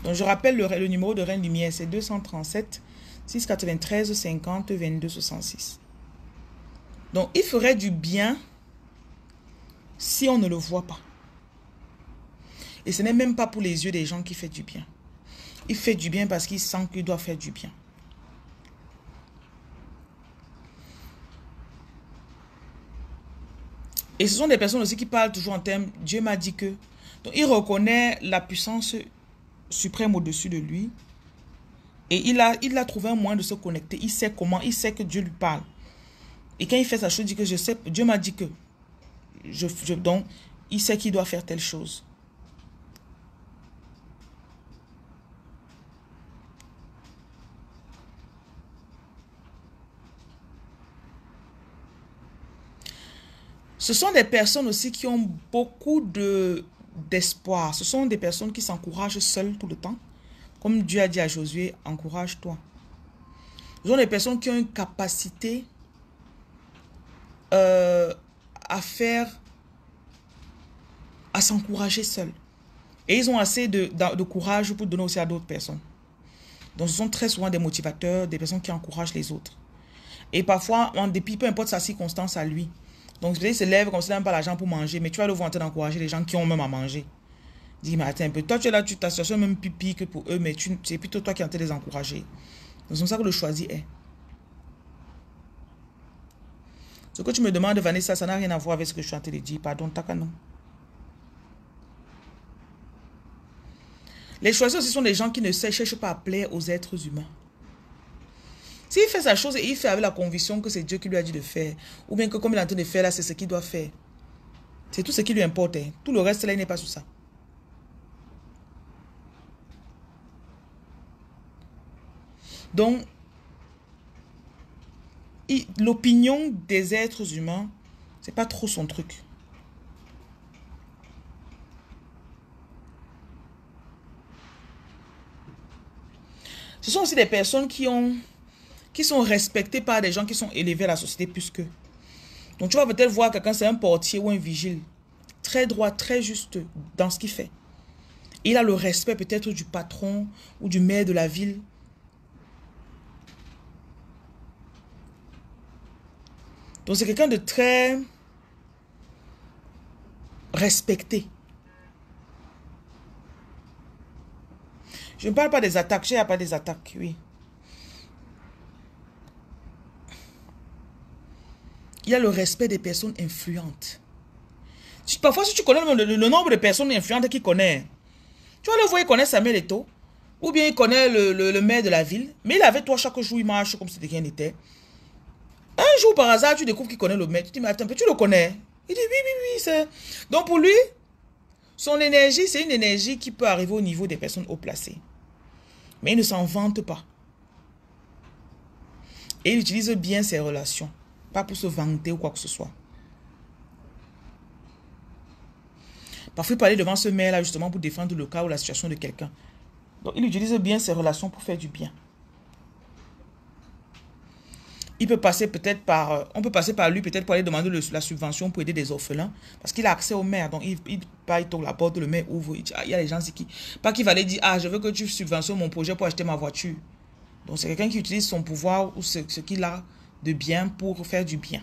Donc, je rappelle le numéro de Reine Lumière, c'est 237 693 50 22 66. Donc, il ferait du bien si on ne le voit pas. Et ce n'est même pas pour les yeux des gens qui fait du bien. Il fait du bien parce qu'il sent qu'il doit faire du bien. Et ce sont des personnes aussi qui parlent toujours en termes « Dieu m'a dit que ». Donc, il reconnaît la puissance suprême au-dessus de lui. Et il a trouvé un moyen de se connecter. Il sait comment, il sait que Dieu lui parle. Et quand il fait sa chose, il dit que je sais, Dieu m'a dit que. Donc, il sait qu'il doit faire telle chose. Ce sont des personnes aussi qui ont beaucoup d'espoir. Ce sont des personnes qui s'encouragent seules tout le temps. Comme Dieu a dit à Josué, encourage-toi. Ce sont des personnes qui ont une capacité à s'encourager seuls. Et ils ont assez de courage pour donner aussi à d'autres personnes. Donc ce sont très souvent des motivateurs, des personnes qui encouragent les autres. Et parfois, en dépit, peu importe sa circonstance à lui. Donc il se lève comme s'il n'a même pas l'argent pour manger, mais tu vas le voir en train d'encourager les gens qui ont même à manger. Dis, mais attends un peu, toi tu es là, ta situation est même plus pire que pour eux, mais c'est plutôt toi qui es en train de les encourager. Donc c'est comme ça que le choisi est. Ce que tu me demandes, Vanessa, ça n'a rien à voir avec ce que je suis en train de dire. Pardon, Takano. Les choisis aussi sont des gens qui ne cherchent pas à plaire aux êtres humains. S'il fait sa chose et il fait avec la conviction que c'est Dieu qui lui a dit de faire, ou bien que comme il est en train de faire là, c'est ce qu'il doit faire. C'est tout ce qui lui importe. Hein. Tout le reste là, il n'est pas sur ça. Donc, l'opinion des êtres humains, c'est pas trop son truc. Ce sont aussi des personnes qui sont respectées par des gens qui sont élevés à la société plus qu'eux. Donc tu vas peut-être voir quelqu'un, c'est un portier ou un vigile. Très droit, très juste dans ce qu'il fait. Il a le respect peut-être du patron ou du maire de la ville. Donc c'est quelqu'un de très respecté. Je ne parle pas des attaques, je n'ai pas des attaques, oui. Il y a le respect des personnes influentes. Parfois, si tu connais le nombre de personnes influentes qu'il connaît, tu vas le voir, il connaît Samuel Eto'o, ou bien il connaît le maire de la ville, mais il est avec toi chaque jour, il marche comme si de rien n'était. Un jour, par hasard, tu découvres qu'il connaît le maire. Tu dis, mais attends, tu le connais? Il dit, oui, oui, oui. Donc, pour lui, son énergie, c'est une énergie qui peut arriver au niveau des personnes haut placées. Mais il ne s'en vante pas. Et il utilise bien ses relations. Pas pour se vanter ou quoi que ce soit. Parfois, il peut aller devant ce maire-là justement pour défendre le cas ou la situation de quelqu'un. Donc, il utilise bien ses relations pour faire du bien. Il peut passer peut-être par... On peut passer par lui peut-être pour aller demander la subvention pour aider des orphelins. Parce qu'il a accès au maire. Donc, il toque la porte, le maire ouvre. Il dit, ah, il y a les gens ici qui... Pas qu'il va aller dire, ah, je veux que tu subventionnes mon projet pour acheter ma voiture. Donc, c'est quelqu'un qui utilise son pouvoir ou ce qu'il a de bien pour faire du bien.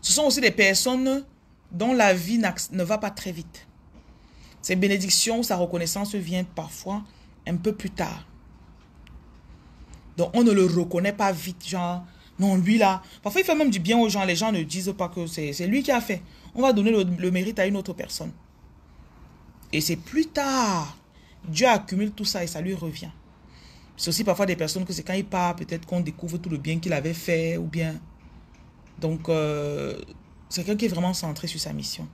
Ce sont aussi des personnes dont la vie ne va pas très vite. Ses bénédictions, sa reconnaissance vient parfois un peu plus tard. Donc, on ne le reconnaît pas vite. Genre, non, lui là. Parfois, il fait même du bien aux gens. Les gens ne disent pas que c'est lui qui a fait. On va donner le mérite à une autre personne. Et c'est plus tard. Dieu accumule tout ça et ça lui revient. C'est aussi parfois des personnes que c'est quand il part, peut-être qu'on découvre tout le bien qu'il avait fait ou bien. Donc, c'est quelqu'un qui est vraiment centré sur sa mission.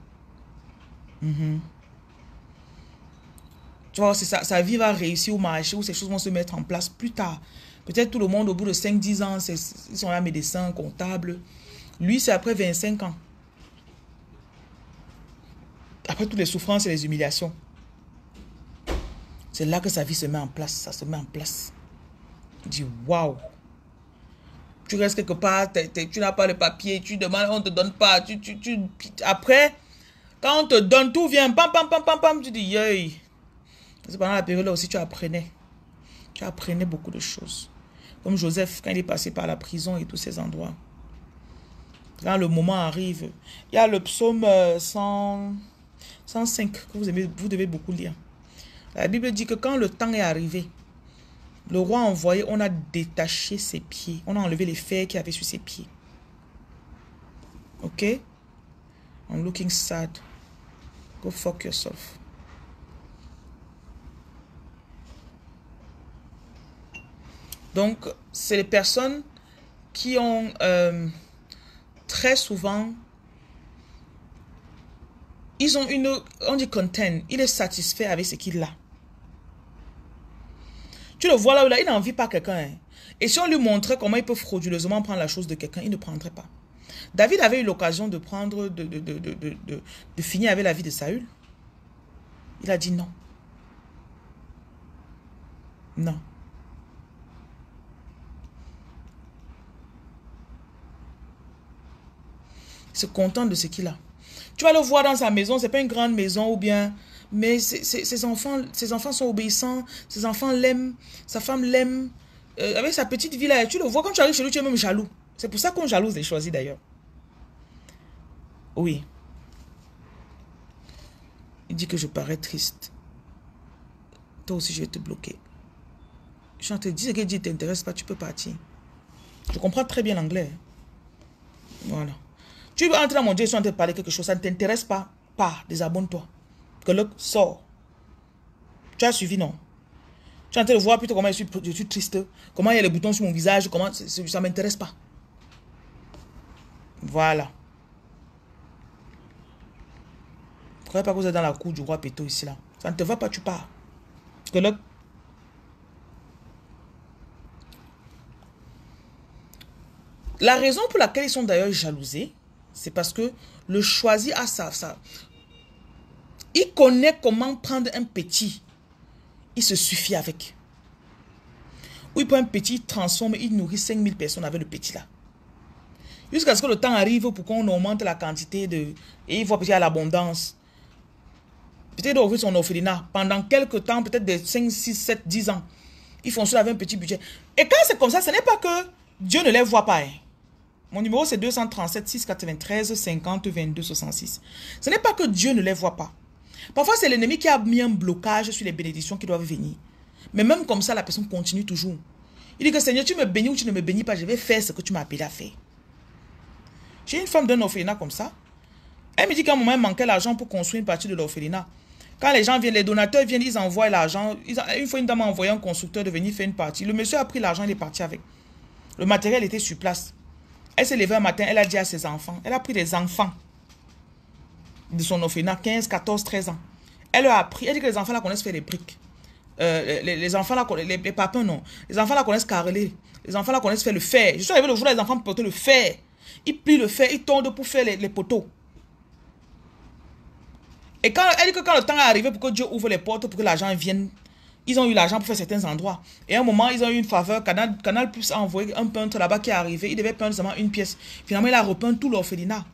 Tu vois, sa vie va réussir au marché, où ces choses vont se mettre en place plus tard. Peut-être tout le monde, au bout de 5-10 ans, ils sont là médecins, comptables. Lui, c'est après 25 ans. Après toutes les souffrances et les humiliations. C'est là que sa vie se met en place. Ça se met en place. Tu dis, waouh. Tu restes quelque part, tu n'as pas le papier, tu demandes, on ne te donne pas. Après, quand on te donne, tout vient, pam, pam, pam, pam, pam, tu dis, yey. C'est pendant la période là aussi, tu apprenais. Tu apprenais beaucoup de choses. Comme Joseph, quand il est passé par la prison et tous ces endroits. Quand le moment arrive, il y a le psaume 105 que vous devez beaucoup lire. La Bible dit que quand le temps est arrivé, le roi a envoyé, on a détaché ses pieds. On a enlevé les fers qu'il y avait sur ses pieds. Ok? I'm looking sad. Go fuck yourself. Donc, c'est les personnes qui ont très souvent, ils ont on dit content, il est satisfait avec ce qu'il a. Tu le vois là, il n'envie pas quelqu'un. Hein. Et si on lui montrait comment il peut frauduleusement prendre la chose de quelqu'un, il ne prendrait pas. David avait eu l'occasion de prendre, de finir avec la vie de Saül. Il a dit non. Non. Il se contente de ce qu'il a. Tu vas le voir dans sa maison, c'est pas une grande maison ou bien... Mais ses enfants sont obéissants, ses enfants l'aiment, sa femme l'aime. Avec sa petite vie là, tu le vois, quand tu arrives chez lui, tu es même jaloux. C'est pour ça qu'on jalouse les choisis d'ailleurs. Oui. Il dit que je parais triste. Toi aussi, je vais te bloquer. Je te dis ce qu'il dit, ne t'intéresse pas, tu peux partir. Je comprends très bien l'anglais. Voilà. Tu veux entrer dans mon Dieu, je suis en train de parler quelque chose, ça ne t'intéresse pas, désabonne-toi. Que le sort. Tu as suivi, non? Tu es en train de voir plutôt comment je suis triste. Comment il y a les boutons sur mon visage. Comment ça ne m'intéresse pas. Voilà. Ne croyez pas que vous êtes dans la cour du roi Péto ici là. Ça ne te va pas, tu pars. Que le... La raison pour laquelle ils sont d'ailleurs jalousés, c'est parce que le choisi a ça. Il connaît comment prendre un petit. Il se suffit avec. Ou il prend un petit, il transforme, il nourrit 5000 personnes avec le petit là. Jusqu'à ce que le temps arrive pour qu'on augmente la quantité de... Et il voit peut-être l'abondance. Peut-être d'ouvrir son orphelinat. Pendant quelques temps, peut-être de 5, 6, 7, 10 ans. Ils font ça avec un petit budget. Et quand c'est comme ça, ce n'est pas que Dieu ne les voit pas. Hein. Mon numéro c'est 237 693 50 22 66. Ce n'est pas que Dieu ne les voit pas. Parfois, c'est l'ennemi qui a mis un blocage sur les bénédictions qui doivent venir. Mais même comme ça, la personne continue toujours. Il dit que Seigneur, tu me bénis ou tu ne me bénis pas, je vais faire ce que tu m'as appelé à faire. J'ai une femme d'un orphelinat comme ça. Elle me dit qu'à un moment, il manquait l'argent pour construire une partie de l'orphelinat. Quand les gens viennent, les donateurs viennent, ils envoient l'argent. Une fois, une dame a envoyé un constructeur de venir faire une partie. Le monsieur a pris l'argent, il est parti avec. Le matériel était sur place. Elle s'est levée un matin, elle a dit à ses enfants, elle a pris des enfants de son orphelinat, 15, 14, 13 ans. Elle leur a appris, elle dit que les enfants là connaissent faire des briques. Les enfants là, les papins non. Les enfants là connaissent carreler. Les enfants là connaissent faire le fer. Je suis arrivé le jour où les enfants portaient le fer. Ils plient le fer, ils tondent pour faire les poteaux. Et quand, elle dit que quand le temps est arrivé pour que Dieu ouvre les portes, pour que l'argent vienne, ils ont eu l'argent pour faire certains endroits. Et à un moment, ils ont eu une faveur. Canal Plus a envoyé un peintre là-bas qui est arrivé. Il devait peindre seulement une pièce. Finalement, il a repeint tout l'orphelinat.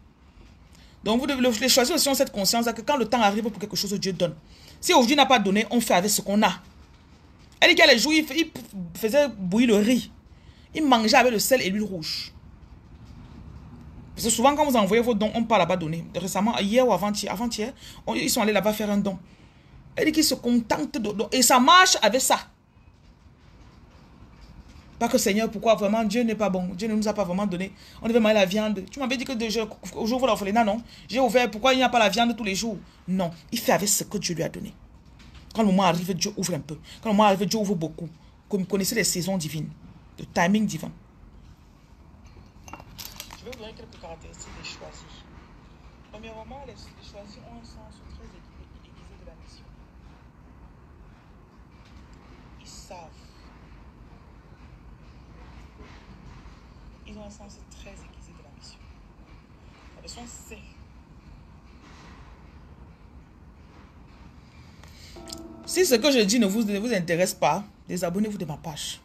Donc, vous devez choisir aussi cette conscience que quand le temps arrive pour quelque chose, Dieu donne. Si aujourd'hui n'a pas donné, on fait avec ce qu'on a. Elle dit qu'il y a les jours, il faisait bouillir le riz. Il mangeait avec le sel et l'huile rouge. Parce que souvent, quand vous envoyez vos dons, on ne peut pas là-bas donner. Récemment, hier ou avant-hier, ils sont allés là-bas faire un don. Elle dit qu'ils se contentent de don. Et ça marche avec ça. Pas que Seigneur, pourquoi vraiment Dieu n'est pas bon. Dieu ne nous a pas vraiment donné. On devait manger la viande. Tu m'avais dit que au jour où l'orphelinat, non. J'ai ouvert. Pourquoi il n'y a pas la viande tous les jours? Non. Il fait avec ce que Dieu lui a donné. Quand le moment arrive, Dieu ouvre un peu. Quand le moment arrive, Dieu ouvre beaucoup. Comme vous connaissez les saisons divines. Le timing divin. Je vais vous donner quelques caractéristiques des choisis. Premièrement, les choisis ont un sens très aiguisé de la mission. un sens très aiguisé de la mission. La personne sait. Si ce que je dis ne vous intéresse pas, désabonnez-vous de ma page.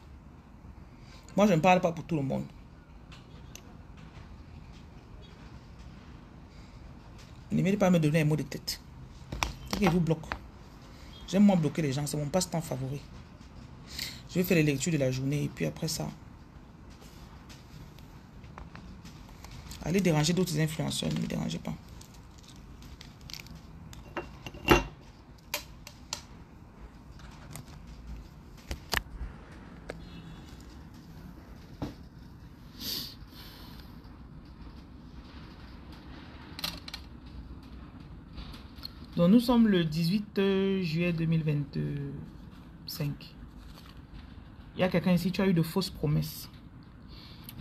Moi, je ne parle pas pour tout le monde. Ne venez pas me donner un mot de tête. Et vous bloque. J'aime moins bloquer les gens, c'est mon passe-temps favori. Je vais faire les lectures de la journée et puis après ça, allez déranger d'autres influenceurs, ne me dérangez pas. Donc nous sommes le 18 juillet 2025. Il y a quelqu'un ici, tu as eu de fausses promesses.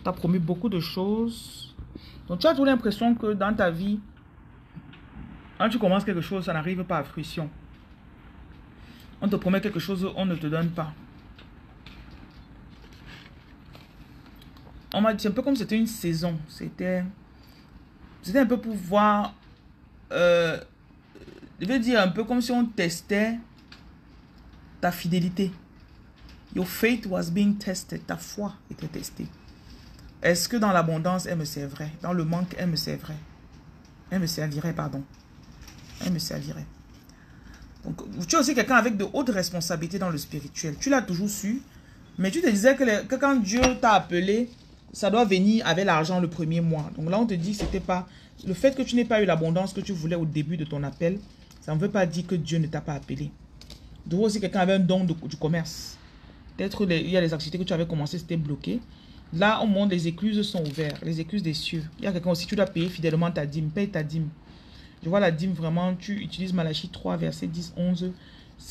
Tu as promis beaucoup de choses. Donc tu as toujours l'impression que dans ta vie, quand tu commences quelque chose, ça n'arrive pas à fruition. On te promet quelque chose, on ne te donne pas. On m'a dit, c'est un peu comme c'était une saison. C'était un peu pour voir... je veux dire un peu comme si on testait ta fidélité. Your faith was being tested. Ta foi était testée. Est-ce que dans l'abondance, elle me servirait? Dans le manque, elle me servirait? Elle me servirait, pardon. Elle me servirait. Donc, tu es aussi quelqu'un avec de hautes responsabilités dans le spirituel. Tu l'as toujours su. Mais tu te disais que quand Dieu t'a appelé, ça doit venir avec l'argent le premier mois. Donc là, on te dit que c'était pas... Le fait que tu n'aies pas eu l'abondance que tu voulais au début de ton appel, ça ne veut pas dire que Dieu ne t'a pas appelé. Tu vois aussi quelqu'un avait un don du commerce. Peut-être il y a des activités que tu avais commencé, c'était bloqué. Là, au monde, les écluses sont ouvertes. Les écluses des cieux. Il y a quelqu'un aussi, tu dois payer fidèlement ta dîme. Paye ta dîme. Je vois la dîme vraiment, tu utilises Malachie 3, verset 10, 11.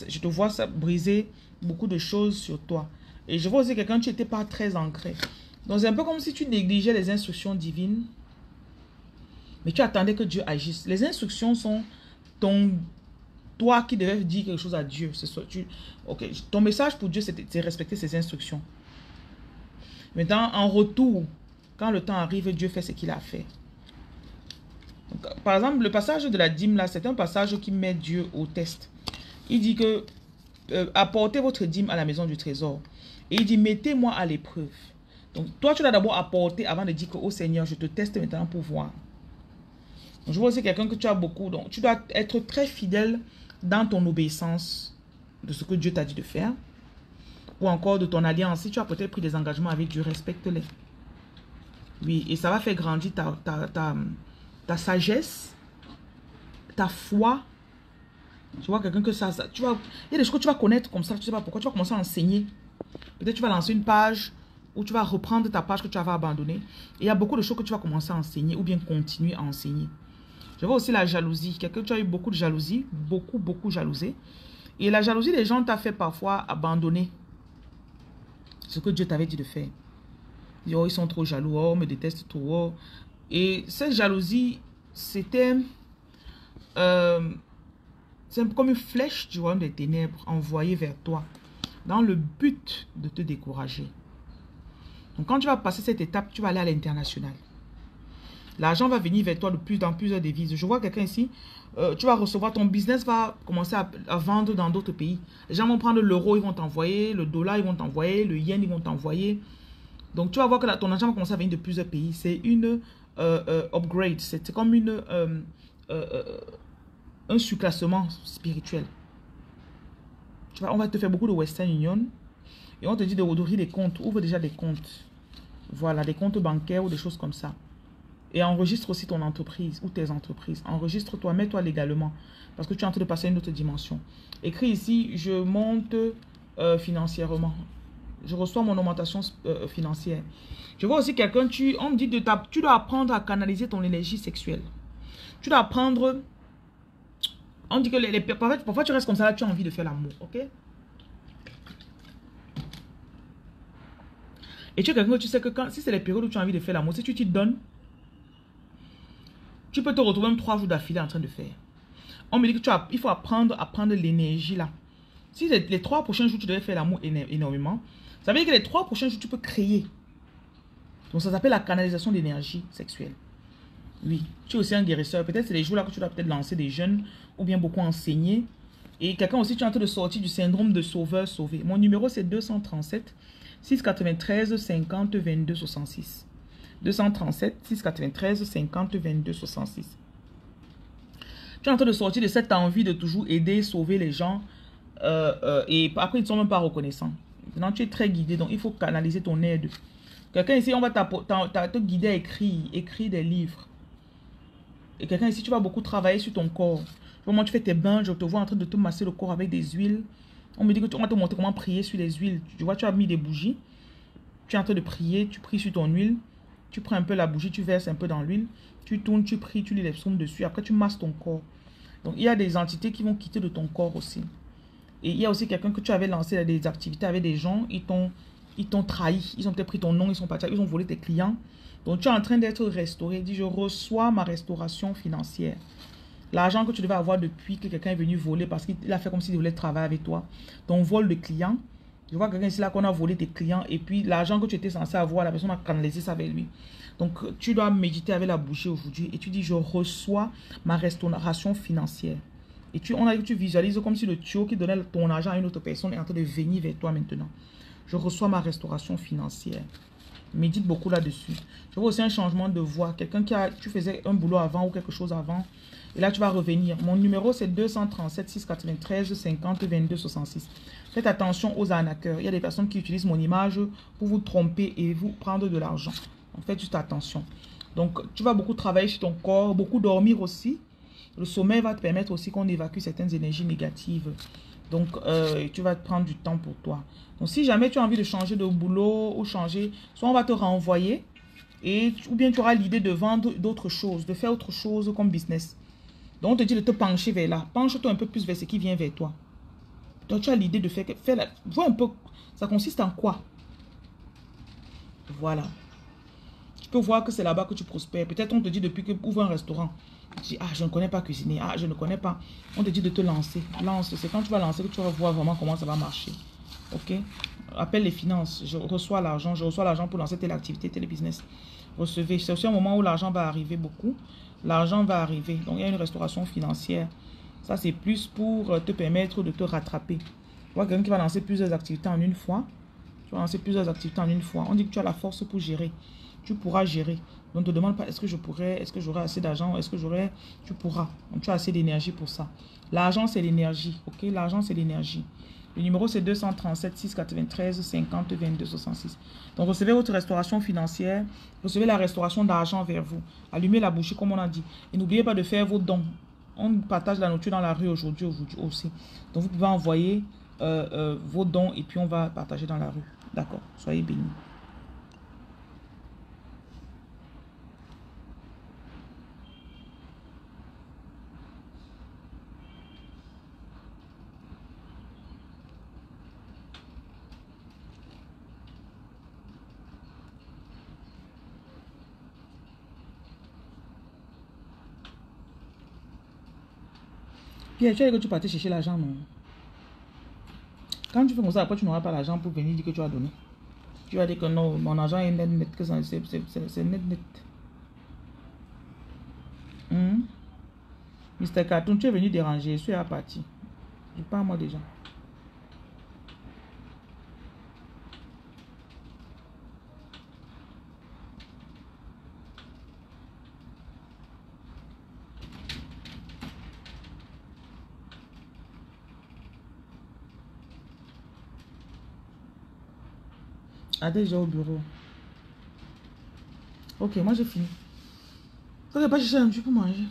Je te vois ça briser beaucoup de choses sur toi. Et je vois aussi quelqu'un, tu n'étais pas très ancré. Donc, c'est un peu comme si tu négligeais les instructions divines. Mais tu attendais que Dieu agisse. Les instructions sont toi qui devais dire quelque chose à Dieu. Ton message pour Dieu, c'est respecter ses instructions. Maintenant, en retour, quand le temps arrive, Dieu fait ce qu'il a fait. Donc, par exemple, le passage de la dîme, là, c'est un passage qui met Dieu au test. Il dit que apportez votre dîme à la maison du trésor. Et il dit, mettez-moi à l'épreuve. Donc, toi, tu dois d'abord apporter avant de dire que, oh Seigneur, je te teste maintenant pour voir. Donc, je vois aussi quelqu'un que tu as beaucoup. Donc, tu dois être très fidèle dans ton obéissance de ce que Dieu t'a dit de faire. Ou encore de ton alliance. Si tu as peut-être pris des engagements avec Dieu, respecte-les. Oui, et ça va faire grandir ta sagesse, ta foi. Tu vois quelqu'un que ça il y a des choses que tu vas connaître comme ça, tu ne sais pas pourquoi. Tu vas commencer à enseigner. Peut-être tu vas lancer une page ou tu vas reprendre ta page que tu avais abandonnée. Et il y a beaucoup de choses que tu vas commencer à enseigner ou bien continuer à enseigner. Je vois aussi la jalousie. Quelqu'un, tu as eu beaucoup de jalousie, beaucoup jalousé. Et la jalousie des gens t'a fait parfois abandonner ce que Dieu t'avait dit de faire. Oh, ils sont trop jaloux, oh, on me déteste trop. Oh. Et cette jalousie, c'était... c'est un peu comme une flèche du royaume des ténèbres envoyée vers toi dans le but de te décourager. Donc quand tu vas passer cette étape, tu vas aller à l'international. L'argent va venir vers toi dans plusieurs devises. Je vois quelqu'un ici, tu vas recevoir, ton business va commencer à vendre dans d'autres pays. Les gens vont prendre l'euro, ils vont t'envoyer, le dollar, ils vont t'envoyer, le yen, ils vont t'envoyer. Donc tu vas voir que ton argent va commencer à venir de plusieurs pays. C'est une upgrade, c'est comme un surclassement spirituel. On va te faire beaucoup de Western Union et on te dit d'ouvrir des comptes. Ouvre déjà des comptes. Voilà, des comptes bancaires ou des choses comme ça. Et enregistre aussi ton entreprise ou tes entreprises. Enregistre-toi, mets-toi légalement. Parce que tu es en train de passer à une autre dimension. Écris ici, je monte financièrement. Je reçois mon augmentation financière. Je vois aussi quelqu'un, on me dit tu dois apprendre à canaliser ton énergie sexuelle. Tu dois apprendre... On dit que parfois tu restes comme ça, là, tu as envie de faire l'amour, ok? Et tu es quelqu'un que tu sais que si c'est les périodes où tu as envie de faire l'amour, si tu t'y donnes, tu peux te retrouver même 3 jours d'affilée en train de faire. On me dit que il faut apprendre à prendre l'énergie là. Si les 3 prochains jours, tu devais faire l'amour énormément, ça veut dire que les 3 prochains jours, tu peux créer. Donc ça s'appelle la canalisation d'énergie sexuelle. Oui, tu es aussi un guérisseur. Peut-être c'est les jours là que tu dois peut-être lancer des jeunes ou bien beaucoup enseigner. Et quelqu'un aussi, tu es en train de sortir du syndrome de sauveur-sauvé. Mon numéro c'est 237 693 50 22 66. 237 693 50 22 66. Tu es en train de sortir de cette envie de toujours aider, sauver les gens. Et après, ils ne sont même pas reconnaissants. Maintenant, tu es très guidé, donc il faut canaliser ton aide. Quelqu'un ici, on va te guider à écrire des livres. Et quelqu'un ici, tu vas beaucoup travailler sur ton corps. Au moment où tu fais tes bains, je te vois en train de te masser le corps avec des huiles. On me dit que on va te montrer comment prier sur les huiles. Tu vois, tu as mis des bougies. Tu es en train de prier, tu pries sur ton huile. Tu prends un peu la bougie, tu verses un peu dans l'huile. Tu tournes, tu pries, tu lis les psaumes dessus. Après, tu masses ton corps. Donc, il y a des entités qui vont quitter de ton corps aussi. Et il y a aussi quelqu'un que tu avais lancé des activités avec des gens. Ils t'ont trahi. Ils ont peut-être pris ton nom, ils sont partis, ils ont volé tes clients. Donc, tu es en train d'être restauré. Dis, je reçois ma restauration financière. L'argent que tu devais avoir depuis que quelqu'un est venu voler parce qu'il a fait comme s'il voulait travailler avec toi. Ton vol de clients. Je vois quelqu'un ici là qu'on a volé tes clients et puis l'argent que tu étais censé avoir, la personne a canalisé ça avec lui. Donc, tu dois méditer avec la bougie aujourd'hui et tu dis, je reçois ma restauration financière. Et on a dit que tu visualises comme si le tuyau qui donnait ton argent à une autre personne est en train de venir vers toi maintenant. Je reçois ma restauration financière. Médite beaucoup là-dessus. Je vois aussi un changement de voix. Quelqu'un tu faisais un boulot avant ou quelque chose avant. Et là, tu vas revenir. Mon numéro, c'est 237 693 50 22 66. Faites attention aux arnaqueurs. Il y a des personnes qui utilisent mon image pour vous tromper et vous prendre de l'argent. Donc, faites juste attention. Donc, tu vas beaucoup travailler sur ton corps, beaucoup dormir aussi. Le sommeil va te permettre aussi qu'on évacue certaines énergies négatives. Donc, tu vas prendre du temps pour toi. Donc, si jamais tu as envie de changer de boulot ou changer, soit on va te renvoyer, ou bien tu auras l'idée de vendre d'autres choses, de faire autre chose comme business. Donc, on te dit de te pencher vers là. Penche-toi un peu plus vers ce qui vient vers toi. Donc, tu as l'idée de faire vois un peu, ça consiste en quoi? Voilà. Tu peux voir que c'est là-bas que tu prospères. Peut-être on te dit depuis que ouvre un restaurant. Tu dis, ah, je ne connais pas cuisiner. Ah, je ne connais pas. On te dit de te lancer. Lance. C'est quand tu vas lancer que tu vas voir vraiment comment ça va marcher. Ok? Appelle les finances. Je reçois l'argent. Je reçois l'argent pour lancer telle activité, tel business. Recevez. C'est aussi un moment où l'argent va arriver beaucoup. L'argent va arriver. Donc, il y a une restauration financière. Ça, c'est plus pour te permettre de te rattraper. Tu vois quelqu'un qui va lancer plusieurs activités en une fois. Tu vas lancer plusieurs activités en une fois. On dit que tu as la force pour gérer. Tu pourras gérer. Donc, ne te demande pas est-ce que je pourrais, est-ce que j'aurai assez d'argent, est-ce que j'aurai, tu pourras. Donc, tu as assez d'énergie pour ça. L'argent, c'est l'énergie. Ok? L'argent, c'est l'énergie. Le numéro, c'est 237 693 50 22 66. Donc, recevez votre restauration financière. Recevez la restauration d'argent vers vous. Allumez la bougie, comme on a dit. Et n'oubliez pas de faire vos dons. On partage la nourriture dans la rue aujourd'hui aussi. Donc, vous pouvez envoyer vos dons et puis on va partager dans la rue. D'accord? Soyez bénis. Pierre, tu as dit que tu partais chercher l'argent, non? Quand tu fais comme ça, après tu n'auras pas l'argent pour venir dire que tu as donné. Tu vas dire que non, mon argent est net, que c'est net. Mr. Cartoon, tu es venu déranger, je suis à partir. Je parle moi déjà. Ah, déjà au bureau. Ok, moi j'ai fini. Ça ne pas chercher un truc pour manger.